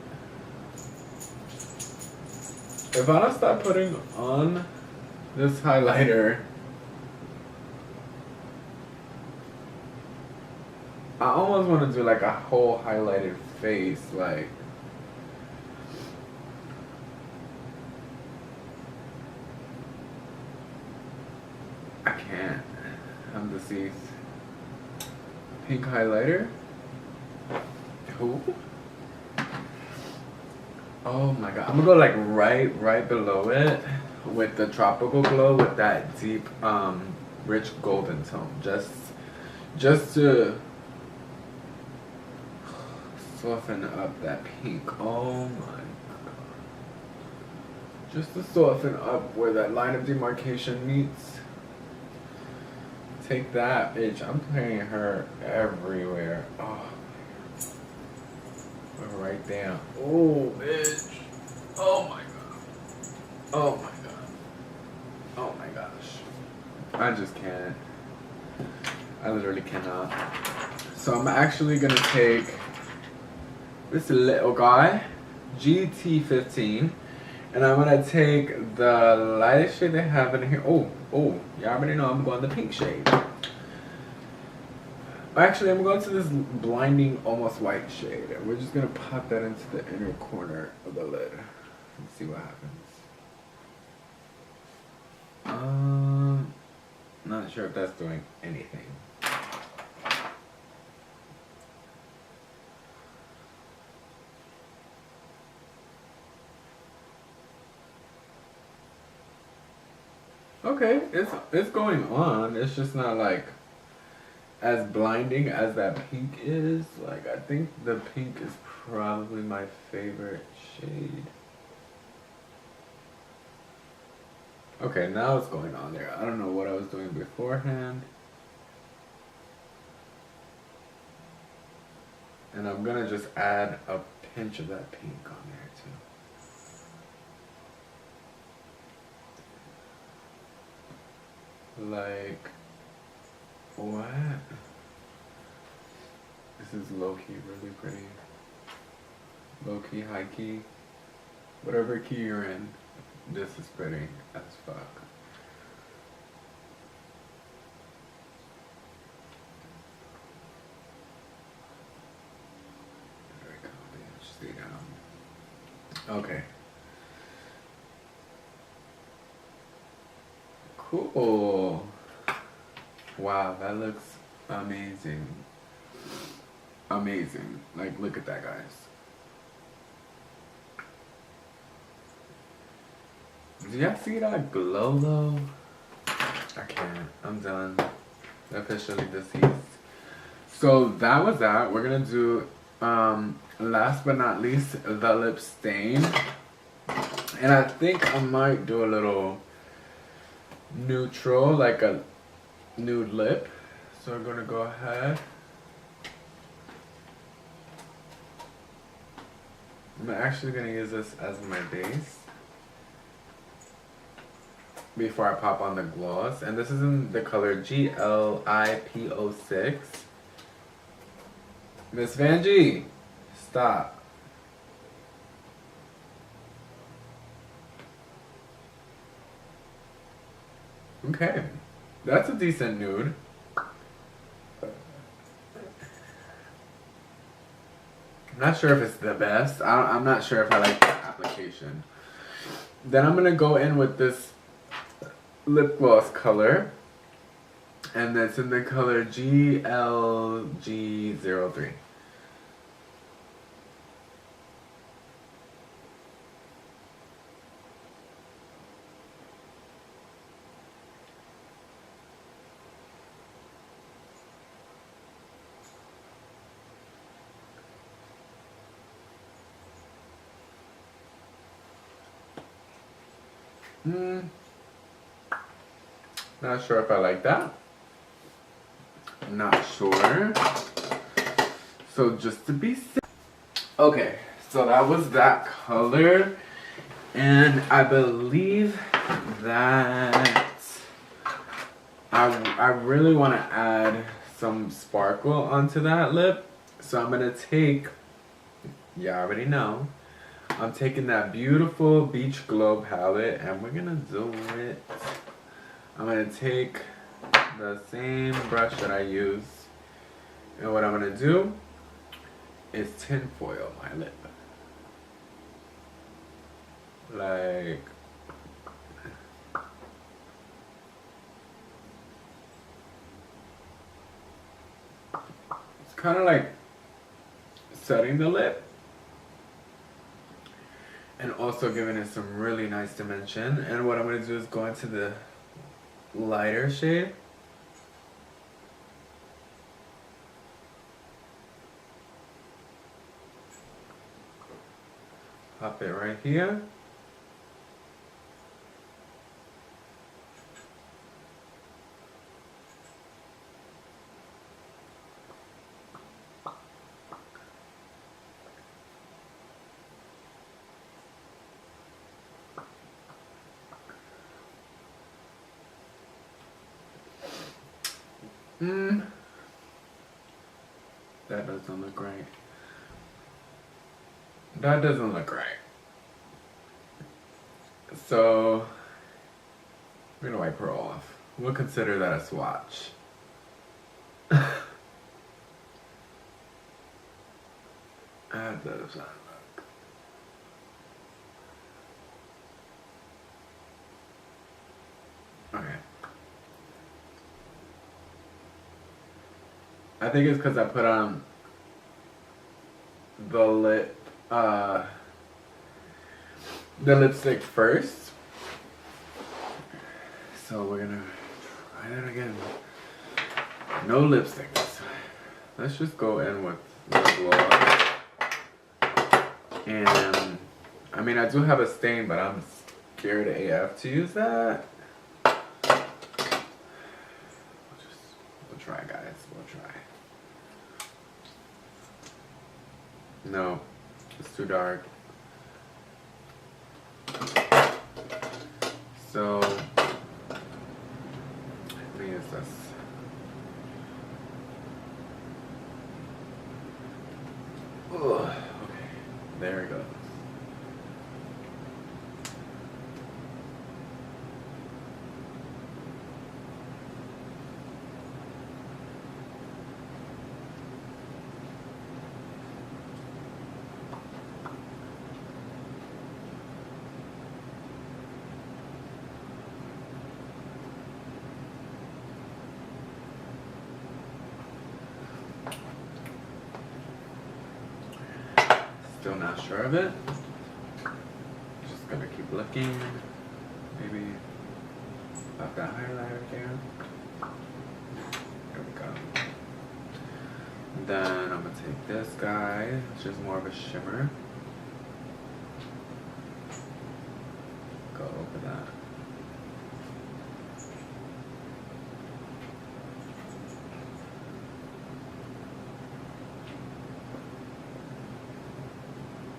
If I don't stop putting on this highlighter, I almost want to do like a whole highlighted face, like. I can't. I'm deceased. Pink highlighter? Who? Oh my god. I'm gonna go like right below it with the Tropical Glow with that deep, rich golden tone. Just to soften up that pink. Oh my god. Just to soften up where that line of demarcation meets. Take that, bitch. I'm playing her everywhere. Oh, right there. Oh, bitch. Oh my god. Oh my god. Oh my gosh. I just can't. I literally cannot. So I'm actually gonna take this little guy, GT15, and I'm gonna take the lightest shade they have in here. Oh, y'all already know I'm going the pink shade. Actually, I'm going to this blinding, almost white shade. And we're just gonna pop that into the inner corner of the lid. Let's see what happens. Not sure if that's doing anything. Okay, it's going on. It's just not like as blinding as that pink is. Like, I think the pink is probably my favorite shade. Okay, now it's going on there. I don't know what I was doing beforehand. And I'm gonna just add a pinch of that pink on there too. Like, what? This is low-key really pretty. Low-key, high-key. Whatever key you're in, this is pretty as fuck. There we go, bitch. Stay down. Okay. Cool. Wow, that looks amazing. Amazing. Like, look at that, guys. Do y'all see that glow, though? I can't. I'm done. Officially deceased. So, that was that. We're gonna do, last but not least, the lip stain. And I think I might do a little neutral, like a nude lip. So I'm gonna go ahead. I'm actually gonna use this as my base before I pop on the gloss. And this is in the color GLIP06. Miss Vanjie, stop. Okay, that's a decent nude. I'm not sure if it's the best. I'm not sure if I like the application. Then I'm gonna go in with this lip gloss color, and that's in the color GLG03. Not sure if I like that. Not sure. So just to be safe. Okay, so that was that color. And I believe that I really want to add some sparkle onto that lip. So I'm going to take, you already know, I'm taking that beautiful Beach Glow palette and we're gonna do it. I'm gonna take the same brush that I use, and what I'm gonna do is tinfoil my lip. Like, it's kind of like setting the lip and also giving it some really nice dimension. And what I'm going to do is go into the lighter shade. Pop it right here. That doesn't look right. That doesn't look right. So, we're gonna wipe her off. We'll consider that a swatch. That does not look. Okay. I think it's because I put on the lipstick first. So we're gonna try that again. No lipstick this time. Let's just go in with the gloss. And I mean, I do have a stain, but I'm scared AF to use that. We'll try, guys. We'll try. No, it's too dark. So, let me use this. Ugh, okay, there it goes. Still not sure of it. Just gonna keep looking. Maybe pop that highlighter there. There we go. Then I'm gonna take this guy, which is more of a shimmer. Go over that.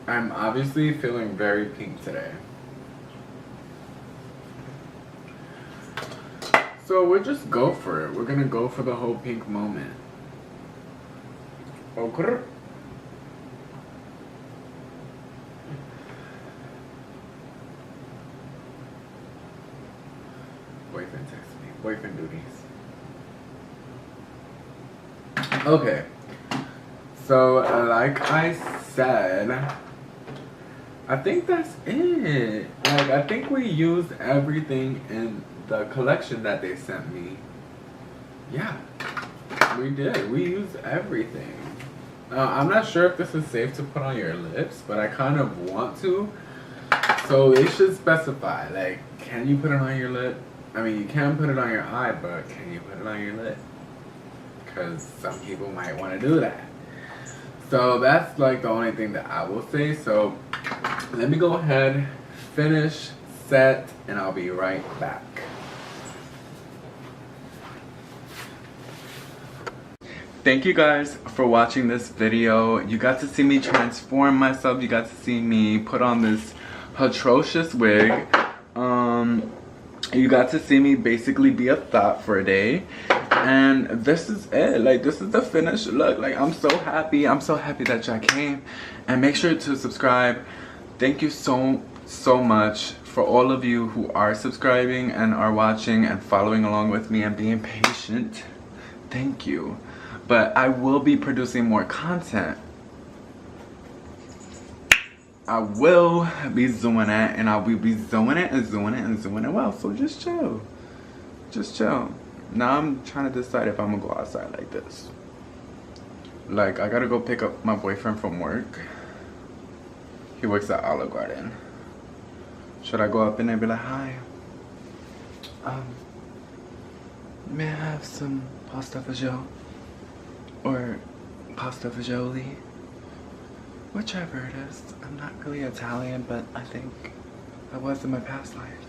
I'm obviously feeling very pink today. So we'll just go for it. We're gonna go for the whole pink moment. Okay. Boyfriend texts me. Boyfriend duties. Okay. So like I said, I think that's it. Like, I think we used everything in the collection that they sent me. Yeah, we did. We used everything. I'm not sure if this is safe to put on your lips, but I kind of want to. So it should specify, like, can you put it on your lip? I mean, you can put it on your eye, but can you put it on your lip? Because some people might want to do that. So that's like the only thing that I will say. So let me go ahead, finish, set, and I'll be right back. Thank you guys for watching this video. You got to see me transform myself. You got to see me put on this atrocious wig. You got to see me basically be a thought for a day. And this is it. Like, this is the finished look. Like, I'm so happy. I'm so happy that y'all came. And make sure to subscribe. Thank you so much for all of you who are subscribing and are watching and following along with me and being patient. Thank you. But I will be producing more content. I will be doing it, and I will be doing it and doing it and doing it well. So just chill. Just chill. Now I'm trying to decide if I'm gonna go outside like this. Like, I gotta go pick up my boyfriend from work. He works at Olive Garden. Should I go up in there and be like, hi? May I have some pasta fagioli? Or pasta fagioli? Whichever it is. I'm not really Italian, but I think I was in my past life.